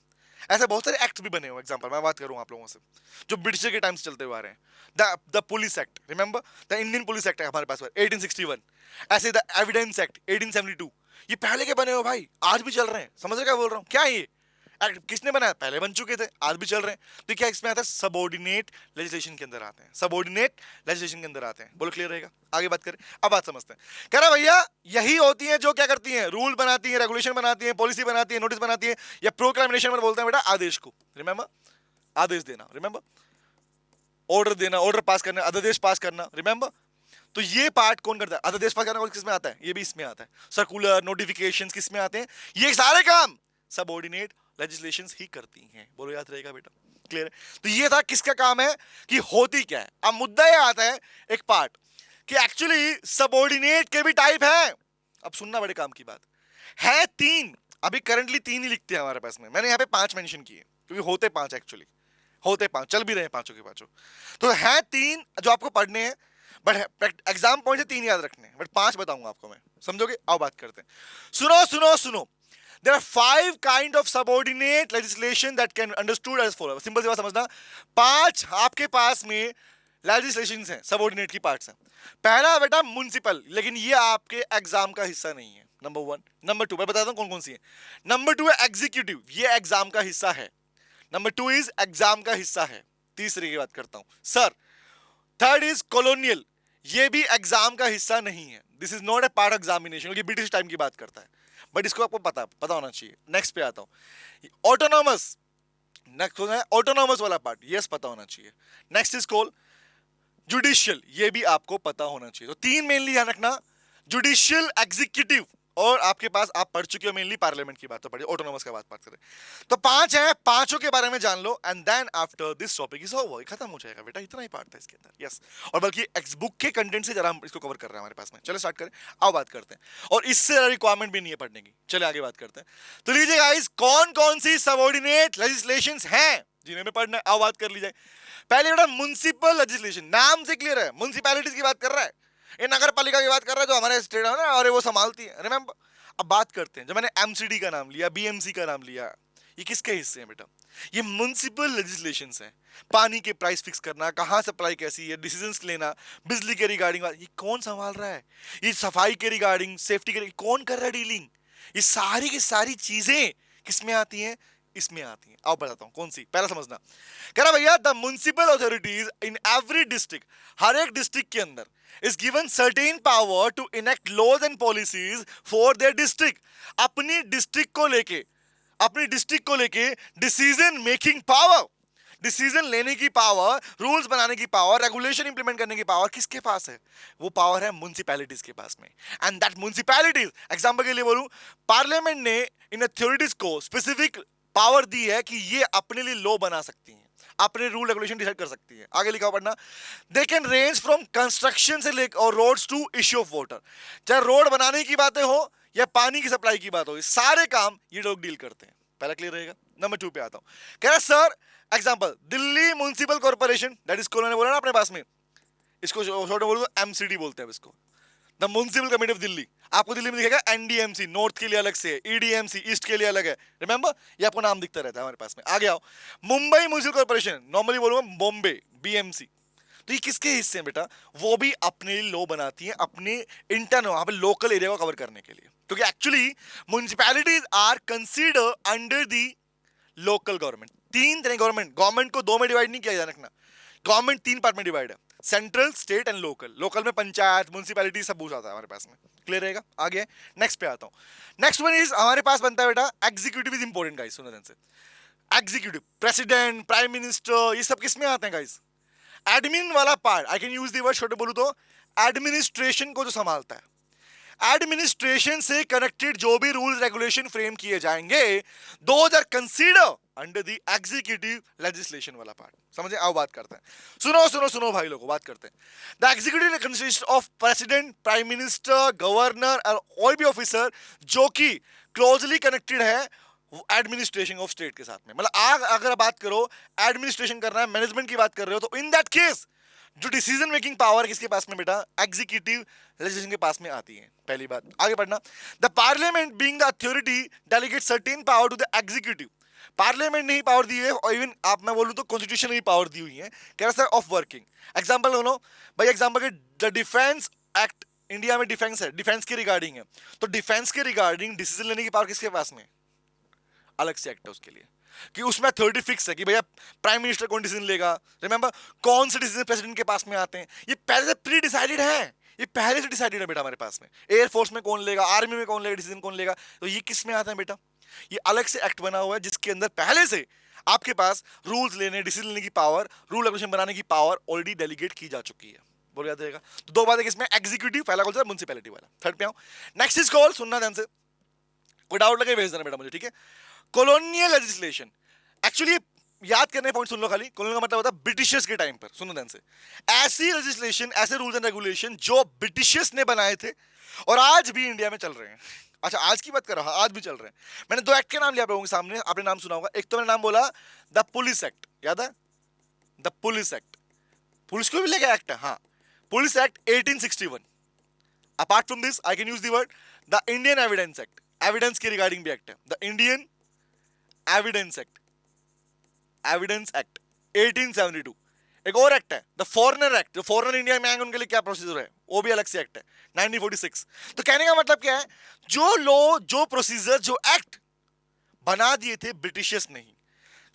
ऐसे बहुत सारे एक्ट भी बने हुए, एग्जांपल मैं बात करूं आप लोगों से, जो ब्रिटिश के टाइम से चलते हुए आ रहे हैं। The police act, remember the Indian police act है हमारे पास 1861। ऐसे द एविडेंस एक्ट 1872, ये पहले के बने हुए भाई, आज भी चल रहे हैं। समझ रहे क्या बोल रहा हूं? क्या है ये एक्ट, किसने बनाया? पहले बन चुके थे, आज भी चल रहे हैं। तो क्या इसमें आता है? सबऑर्डिनेट लेजिस्लेशन के अंदर आते हैं, सबऑर्डिनेट लेजिस्लेशन के अंदर आते हैं। बोलो क्लियर रहेगा? आगे बात करें, अब बात समझते हैं। कह रहा भैया यही होती हैं जो क्या करती हैं, रूल बनाती हैं, रेगुलेशन बनाती हैं, पॉलिसी बनाती है, नोटिस बनाती है, या प्रोक्लेमेशन में बोलते हैं बेटा आदेश को। रिमेंबर, आदेश देना, रिमेंबर, ऑर्डर देना, ऑर्डर पास करना, अध्यादेश पास करना, रिमेंबर। तो ये पार्ट कौन करता है? अध्यादेश पास करना किस में आता है? ये भी इसमें आता है। सर्कुलर, नोटिफिकेशंस किस में आते हैं? ये सारे काम सबऑर्डिनेट लेजिस्लेशंस ही करती हैं। बोलो याद रहेगा बेटा? क्लियर है? तो ये था किसका काम है कि होती क्या है। अब मुद्दा ये आता है एक पार्ट कि एक्चुअली सबऑर्डिनेट के भी टाइप हैं। अब सुनना, बड़े काम की बात है। तीन, अभी करंटली तीन ही लिखते हैं हमारे पास में, मैंने यहाँ पे 5 मेंशन किए क्योंकि होते 5 एक्चुअली, होते 5, चल भी रहे हैं पांचों के पांचों। तो है 3 जो आपको पढ़ने हैं, बट एग्जाम पॉइंट से 3 याद रखने हैं, बट 5 बताऊंगा आपको मैं, समझोगे? आओ बात करते हैं। सुनो सुनो सुनो, there are 5 kind of subordinate legislation that can understood as follows। Simple सी बात समझना, 5 आपके पास में लेजिस्लेशंस हैं, सबऑर्डिनेट की पार्ट्स हैं। पहला बेटा म्युनिसिपल, लेकिन ये आपके एग्जाम का हिस्सा नहीं है, नंबर 1। नंबर 2 मैं बताता हूं कौन कौन सी है। नंबर 2 है एग्जीक्यूटिव, ये एग्जाम का हिस्सा है। नंबर 2 इज एग्जाम का हिस्सा है। तीसरे की बात करता हूं सर। थर्ड इज कॉलोनियल, ये भी एग्जाम का हिस्सा नहीं है। This is not a part of examination, क्योंकि ब्रिटिश टाइम की बात करता है, बट इसको आपको पता होना चाहिए। नेक्स्ट पे आता हूं, ऑटोनॉमस। नेक्स्ट है ऑटोनॉमस वाला पार्ट, यस पता होना चाहिए। नेक्स्ट इज कॉल जुडिशियल, ये भी आपको पता होना चाहिए। तो 3 मेनली ध्यान रखना, जुडिशियल, एग्जीक्यूटिव, और आपके पास आप पढ़ चुके हो मेनली पार्लियामेंट की बात, तो पढ़िए ऑटोनॉमस का बात करें। तो 5 हैं, पांचों के बारे में जान लो, and then after this topic is over, खत्म हो जाएगा बेटा। इतना ही पार्ट था इसके अंदर, यस। और बल्कि बुक के कंटेंट से जरा हम इसको कवर कर रहे हैं हमारे पास में। चलो स्टार्ट करें, आओ बात करते हैं। और इससे रिक्वायरमेंट भी नहीं है पढ़ने की। चलिए आगे बात करते हैं। तो लीजिए गाइस, कौन कौन सी सबऑर्डिनेट लेजिस्लेशंस हैं जिन्हें में पढ़ना है, आओ बात कर ली जाए। पहले बेटा म्युनिसिपल लेजिस्लेशन, नाम से क्लियर है, म्युनिसिपैलिटीज की बात कर रहा है, ये नगर पालिका की बात कर रहा है, जो हमारे स्टेट है ना, और वो संभालती है, रिमेंबर। अब बात करते हैं, जो मैंने एमसीडी का नाम लिया, बीएमसी का नाम लिया, ये किसके हिस्से हैं बेटा? ये म्युनिसिपल लेजिस्लेशंस हैं। पानी के प्राइस फिक्स करना, कहां सप्लाई कैसी है, डिसीजंस लेना, बिजली के रिगार्डिंग, ये कौन संभाल रहा है? ये सफाई के रिगार्डिंग, सेफ्टी के कौन कर रहा है डीलिंग? ये सारी की सारी चीजें किसमें आती हैं? इसमें आती हैं। आओ बताता हूं कौन सी, पहला समझना। कह रहा भैया, the municipal authorities in every district, हर एक डिस्ट्रिक्ट के अंदर is given certain power to enact laws and policies for their district। अपनी डिस्ट्रिक्ट को लेके डिसीजन मेकिंग पावर, डिसीजन लेने की पावर, रूल्स बनाने की पावर, रेगुलेशन इंप्लीमेंट करने की पावर किसके पास है? वो पावर है म्युनिसिपैलिटीज के पास में। एंड दैट म्युनिसिपैलिटीज, एग्जांपल के लिए बोलूं, पार्लियामेंट ने इन अथॉरिटीज को स्पेसिफिक पावर दी है कि ये अपने लिए लॉ बना सकती हैं, अपने रूल रेगुलेशन डिसाइड कर सकती है। आगे लिखा पढ़ना, they can range from construction से लेकर और roads to issue of water, चाहे रोड बनाने की बातें हो या पानी की सप्लाई की बात हो, सारे काम ये लोग डील करते हैं। पहला क्लियर रहेगा। नंबर 2 पे आता हूं। कह रहा sir, example Delhi municipal corporation, that is मैंने बोला ना अपने पास में, इसको शॉर्ट में बोलूं तो एमसीडी बोलते हैं इसको, the municipal committee of Delhi. आपको दिल्ली में दिखेगा एनडीएमसी, नॉर्थ के लिए अलग से, ईडीएमसी ईस्ट के लिए अलग है, रिमेंबर, ये आपको नाम दिखता रहता है हमारे पास में। आगे आओ, मुंबई म्युनिसिपल कॉर्पोरेशन, नॉर्मली बोलूंगा बॉम्बे, बीएमसी। तो ये किसके हिस्से हैं बेटा? वो भी अपने लिए लॉ बनाती हैं, अपने इंटरनल वहां पे लोकल एरिया को कवर करने के लिए, क्योंकि actually municipalities are consider under the local government. 3 तरह गवर्नमेंट को 2 में डिवाइड नहीं किया, रखना, गवर्नमेंट 3 पार्ट में डिवाइड है, central, state and local. Local में पंचायत, म्युनिसिपैलिटी सब पूछा आता है हमारे पास में। क्लियर रहेगा? आगे नेक्स्ट पे आता हूं। नेक्स्ट वन इज हमारे पास बनता है बेटा एग्जीक्यूटिव, इज इंपॉर्टेंट गाइस, सुनो ध्यान से। एग्जीक्यूटिव, प्रेसिडेंट, प्राइम मिनिस्टर, ये सब किसमें आते हैं गाइस? एडमिन वाला part, I can use the word छोटे बोलूं तो एडमिनिस्ट्रेशन को जो संभालता है, एडमिनिस्ट्रेशन से कनेक्टेड जो भी रूल रेगुलेशन फ्रेम किए जाएंगे, those are consider under the executive legislation वाला पार्ट। समझे? आओ बात करते हैं। सुनो सुनो सुनो भाई लोगों, बात करते हैं। The executive consist of president, prime minister, governor और कोई भी ऑफिसर जो कि क्लोजली कनेक्टेड है एडमिनिस्ट्रेशन ऑफ स्टेट के साथ में। मतलब अगर बात करो एडमिनिस्ट्रेशन करना है, मैनेजमेंट की बात कर रहे हो, तो इन दैट केस जो डिसीजन मेकिंग पावर किसके पास में बेटा? एग्जीक्यूटिव लेजिस्लेशन के पास में आती है। पहली बात, आगे पढ़ना। The parliament being the authority delegate certain power to the executive. Parliament ने ही पावर दी है, और इवन आप मैं बोलूं तो कॉन्स्टिट्यूशन ने ही पावर दी हुई है कैसे ऑफ वर्किंग। एग्जांपल लो भाई, एग्जांपल के द डिफेंस एक्ट, इंडिया में डिफेंस है, डिफेंस के रिगार्डिंग है, तो डिफेंस के रिगार्डिंग डिसीजन लेने की पावर किसके पास में? अलग से एक्ट है उसके लिए, कि उसमें अथॉरिटी फिक्स है कि भैया प्राइम मिनिस्टर कौन डिसीजन लेगा। रिमेंबर, कौन से डिसीजन प्रेसिडेंट के पास में आते हैं, ये पहले से प्री डिसाइडेड है, ये पहले से डिसाइडेड है बेटा हमारे पास में। एयरफोर्स में कौन लेगा, आर्मी में कौन लेगा, डिसीजन कौन लेगा, तो ये किस में आता है बेटा? ये अलग से एक्ट बना हुआ है जिसके अंदर पहले से आपके पास रूल्स लेने, डिसीजन लेने की पावर, रूल रेगुलेशन बनाने की पावर ऑलरेडी डेलीगेट की जा चुकी है। बोल याद रहेगा? तो दो बातें किसमें? एग्जीक्यूटिव, पहला कौन सा? म्युनिसिपैलिटी वाला। थर्ड पे आओ, नेक्स्ट इज कॉल, सुनना ध्यान से, कोई डाउट लगे भेज देना बेटा मुझे, ठीक है? कॉलोनियल लेजिस्लेशन, एक्चुअली याद करने पॉइंट सुन लो खाली। कॉलोनियल का मतलब होता है ब्रिटिशर्स के टाइम पर। सुनो ध्यान से, ऐसी लेजिस्लेशन, ऐसे रूल्स एंड रेगुलेशन जो ब्रिटिशर्स ने बनाए थे और आज भी इंडिया में चल रहे हैं। अच्छा, आज की बात कर रहा हूं, आज भी चल रहे हैं। मैंने दो एक्ट के नाम लिया आप लोगों के सामने, आपने नाम सुना होगा। एक तो मैंने नाम बोला द पुलिस एक्ट, याद है? द पुलिस एक्ट, पुलिस को भी लेगा एक्ट है, हाँ, police act 1861। Apart from this I can use the word the Indian evidence act, evidence के रिगार्डिंग भी एक्ट है, the Indian evidence act, evidence act 1872। एक और एक्ट है द फॉरेनर एक्ट, जो फॉरेनर इंडिया में आएंगे उनके लिए क्या प्रोसीजर है, वो भी अलग से एक्ट है 1946। तो कहने का मतलब क्या है? जो लॉ, जो प्रोसीजर, जो एक्ट बना दिए थे ब्रिटिशर्स ने ही,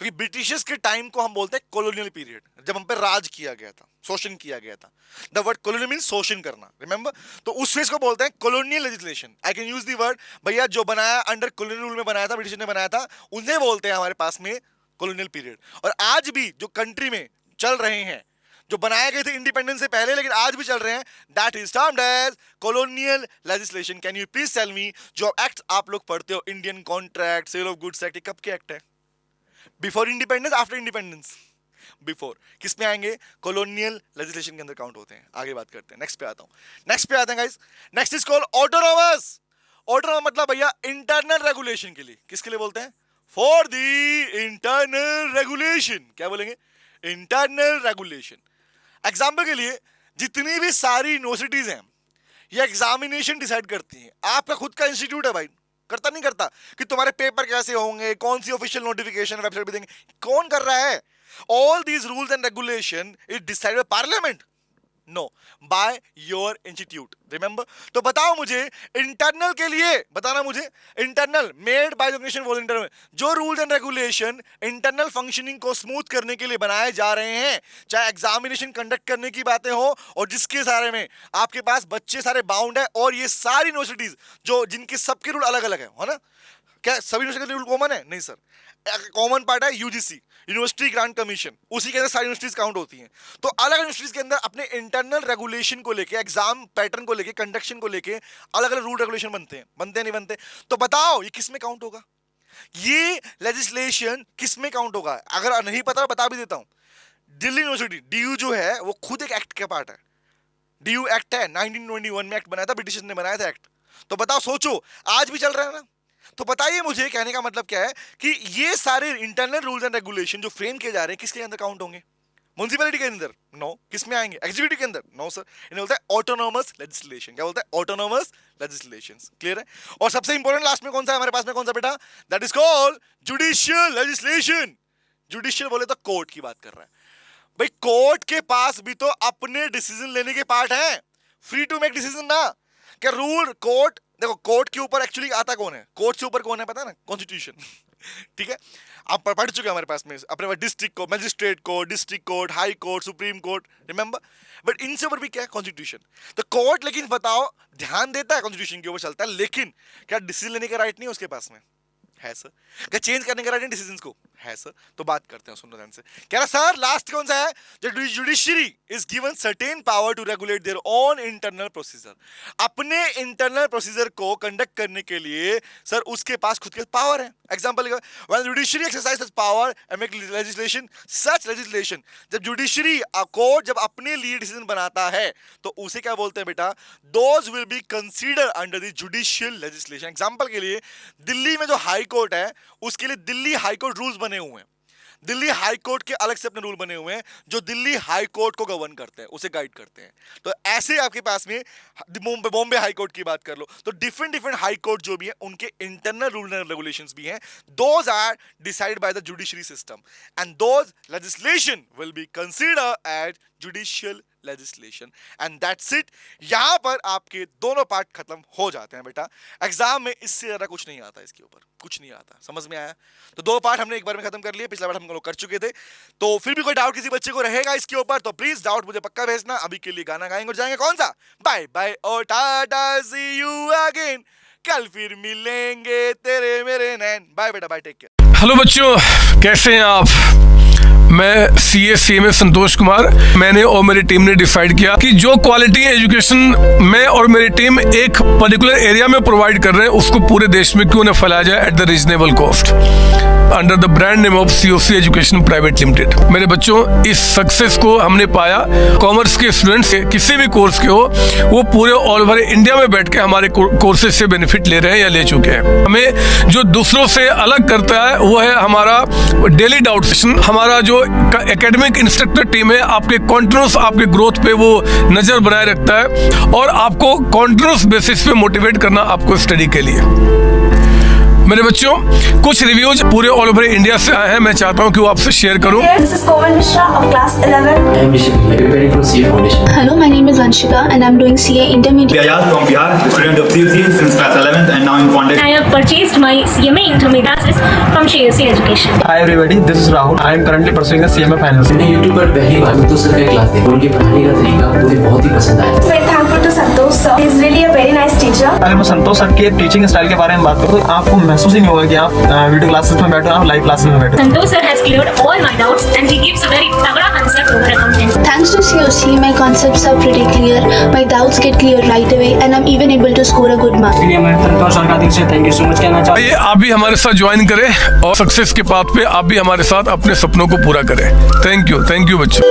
क्योंकि ब्रिटिशर्स के टाइम को हम बोलते हैं कॉलोनियल पीरियड, जब हम पे राज किया गया था, शोषण किया गया था। द वर्ड कॉलोनियल मींस शोषण करना, रिमेंबर? तो उस फेज को बोलते हैं colonial legislation. I can use the word, भैया जो बनाया अंडर कॉलोनियल रूल में बनाया था, ब्रिटिश ने बनाया था, उन्हें बोलते हैं हमारे पास में कॉलोनियल पीरियड। और आज भी जो कंट्री में चल रहे हैं, जो बनाए गए थे इंडिपेंडेंस से पहले लेकिन आज भी चल रहे हैं, that is termed as colonial legislation. Can you please tell me, जो एक्ट आप लोग पढ़ते हो, Indian contract, sale of goods act, कब के एक्ट है? Before independence, after independence? Before. किस में आएंगे? कॉलोनियल लेजिस्लेशन के अंदर काउंट होते हैं। आगे बात करते हैं, नेक्स्ट पे आता हूं। नेक्स्ट पे आते हैं guys, next is called autonomous. Autonomous मतलब भैया इंटरनल रेगुलेशन के लिए। किसके लिए बोलते हैं? For the internal regulation. क्या बोलेंगे? Internal regulation. एग्जाम्पल के लिए, जितनी भी सारी यूनिवर्सिटीज हैं, ये एग्जामिनेशन डिसाइड करती हैं। आपका खुद का इंस्टीट्यूट है भाई, करता नहीं करता कि तुम्हारे पेपर कैसे होंगे, कौन सी ऑफिशियल नोटिफिकेशन वेबसाइट पे देंगे, कौन कर रहा है? All these rules and regulation is decided by parliament, no, by your institute. Remember? तो बताओ मुझे, इंटरनल के लिए बताना मुझे, internal made by the nation volunteer, जो rules and regulation internal functioning को स्मूथ करने के लिए बनाए जा रहे हैं, चाहे एग्जामिनेशन कंडक्ट करने की बातें हो, और जिसके सारे में आपके पास बच्चे सारे बाउंड है, और ये सारी यूनिवर्सिटीज जो जिनके सबके रूल अलग अलग है ना? क्या सभी यूनिवर्सिटी के रूल कॉमन है? नहीं सर, कॉमन पार्ट है यूजीसी, यूनिवर्सिटी ग्रांट कमीशन, उसी के अंदर सारी यूनिवर्सिटीज काउंट होती हैं। तो अलग यूनिवर्सिटीज के अंदर अपने इंटरनल रेगुलेशन को लेके, एग्जाम पैटर्न को लेके, कंडक्शन को लेके अलग अलग रूल रेगुलेशन बनते हैं, बनते नहीं बनते? तो बताओ ये किस में काउंट होगा? ये लेजिस्लेशन किस में काउंट होगा? अगर नहीं पता बता भी देता हूं, दिल्ली यूनिवर्सिटी डीयू जो है वो खुद एक एक्ट का पार्ट है। डीयू एक्ट है, 1921 में एक्ट बनाया था, ब्रिटिश ने बनाया था एक्ट। तो बताओ, सोचो, आज भी चल रहा है ना? तो बताइए मुझे, कहने का मतलब क्या है कि ये सारे इंटरनल रूल्स एंड रेगुलेशन जो फ्रेम किए जा रहे हैं, किसके अंदर काउंट होंगे? म्युनिसिपैलिटी के अंदर? नो। किस में आएंगे? एग्जीक्यूटिव के अंदर? नो सर, इन्हें बोलता है ऑटोनॉमस लेजिस्लेशन। क्या बोलता है? Autonomous legislation. क्लियर है? और सबसे इंपॉर्टेंट लास्ट में कौन सा है हमारे पास में? कौन सा बेटा? That is called judicial legislation. Judicial बोले तो कोर्ट की बात कर रहा है भाई। कोर्ट के पास भी तो अपने डिसीजन लेने के पार्ट है, फ्री टू मेक डिसीजन ना। क्या रूल कोर्ट, देखो कोर्ट के ऊपर एक्चुअली आता कौन है? कोर्ट से ऊपर कौन है पता है ना? कॉन्स्टिट्यूशन। ठीक है, आप पढ़ चुके हैं हमारे पास में अपने पास district court, magistrate court, district court, high court, supreme court, remember? But इनसे ऊपर भी क्या है? कॉन्स्टिट्यूशन। तो कोर्ट लेकिन बताओ ध्यान देता है कॉन्स्टिट्यूशन के ऊपर चलता है, लेकिन क्या डिसीजन लेने का राइट नहीं है उसके पास में? है सर। क्या चेंज करने का राइट है डिसीजंस को? है सर। तो बात करते हैं, सुनो ध्यान से। कह रहा सर लास्ट कौन सा है? जो judiciary is given certain power to regulate their own internal procedure. अपने इंटरनल प्रोसीजर को कंडक्ट करने के लिए सर उसके पास खुद के पावर है। Example, when judiciary exercise this power and make legislation, such legislation, जब जुडिशरी कोर्ट जब अपने लिए डिसीजन बनाता है तो उसे क्या बोलते हैं बेटा? Those will be consider under the judicial legislation. Example के लिए दिल्ली में जो हाई कोर्ट है उसके लिए दिल्ली हाई कोर्ट रूल्स बने हुए हैं। दिल्ली हाई कोर्ट के अलग से अपने रूल बने हुए हैं जो दिल्ली हाई कोर्ट को गवर्न करते हैं, उसे गाइड करते हैं। तो ऐसे आपके पास में बॉम्बे हाई कोर्ट की बात कर लो तो डिफरेंट हाई कोर्ट जो भी है उनके इंटरनल रूल एंड रेगुलेशंस भी हैं। Those are decided by the judiciary system and those legislation will be considered as judicial legislation and that's it. यहां पर आपके दोनों पार्ट खत्म हो जाते हैं बेटा। एग्जाम में इससे ज्यादा कुछ नहीं आता, इसके ऊपर कुछ नहीं आता। समझ में आया? तो दो पार्ट हमने एक बार में खत्म कर लिए, पिछला बार हम लोग कर चुके थे। तो फिर भी कोई डाउट किसी बच्चे को रहेगा इसके ऊपर तो प्लीज डाउट मुझे पक्का भेजना। अभी के लिए गाना गाएंगे और जाएंगे कौन सा? बाय बाय और टाटा, सी यू अगेन, कल फिर मिलेंगे तेरे मेरे नैन। बाय बेटा, बाय, टेक केयर। हेलो बच्चों, कैसे हैं आप? मैं CA संतोष कुमार। मैंने और मेरी टीम ने डिसाइड किया कि जो क्वालिटी एजुकेशन मैं और मेरी टीम एक पर्टिकुलर एरिया में प्रोवाइड कर रहे हैं उसको पूरे देश में क्यों न फैलाया जाए at the reasonable cost under the brand name of COC education private limited. मेरे बच्चों, इस सक्सेस को हमने पाया कॉमर्स के स्टूडेंट्स किसी भी कोर्स के हो, वो पूरे ऑल ओवर इंडिया में बैठ के हमारे कोर्सेज से बेनिफिट ले रहे हैं या ले चुके हैं। हमें जो दूसरों से अलग करता है वो है हमारा डेली डाउट सेशन। हमारा जो एकेडमिक इंस्ट्रक्टर टीम है आपके कॉन्टिन्यूस आपके ग्रोथ पे वो नजर बनाए रखता है और आपको कॉन्टिन्यूस बेसिस पे मोटिवेट करना आपको स्टडी के लिए। मेरे बच्चों, कुछ रिव्यूज पूरे ऑल ओवर इंडिया से आए हैं, मैं चाहता हूं कि वो आपसे शेयर करूं। This is Komal Mishra of class 11. I am Rishi, preparing for CA Foundation. Hello, my name is Vanshika and I'm doing CA Intermediate. Ayaz from Bihar, student of COC since class 11th and now in foundation. I have purchased my CMA Intermediate from CSC Education. Hi everybody, this is Rahul. I am currently pursuing the CMA finals. मैंने YouTube पर पहली बार तो sir का class देखा, उनके पढ़ाने का तरीका मुझे बहुत ही पसंद आया। Very thankful to Santosh sir. He is really a very nice teacher. अगर मैं संतोष सर के टीचिंग स्टाइल के बारे में बात करूँ तो आपको महसूस ही नहीं होगा कि आप वीडियो क्लासेस में बैठो, आप लाइव क्लासेस में बैठो। Santosh sir has cleared all my doubts and he gives a very तगड़ा concept over accountancy. Thanks to COC, my concepts are pretty clear, my doubts get clear right away and I'm even able to score a good mark. इसलिए मैं संतोष sir का दिल से thank you so much कहना चाहता हूँ। आइए आप भी हमारे साथ ज्वाइन करें और सक्सेस के पाथ पे आप भी हमारे साथ अपने सपनों को पूरा करें। थैंक यू बच्चों।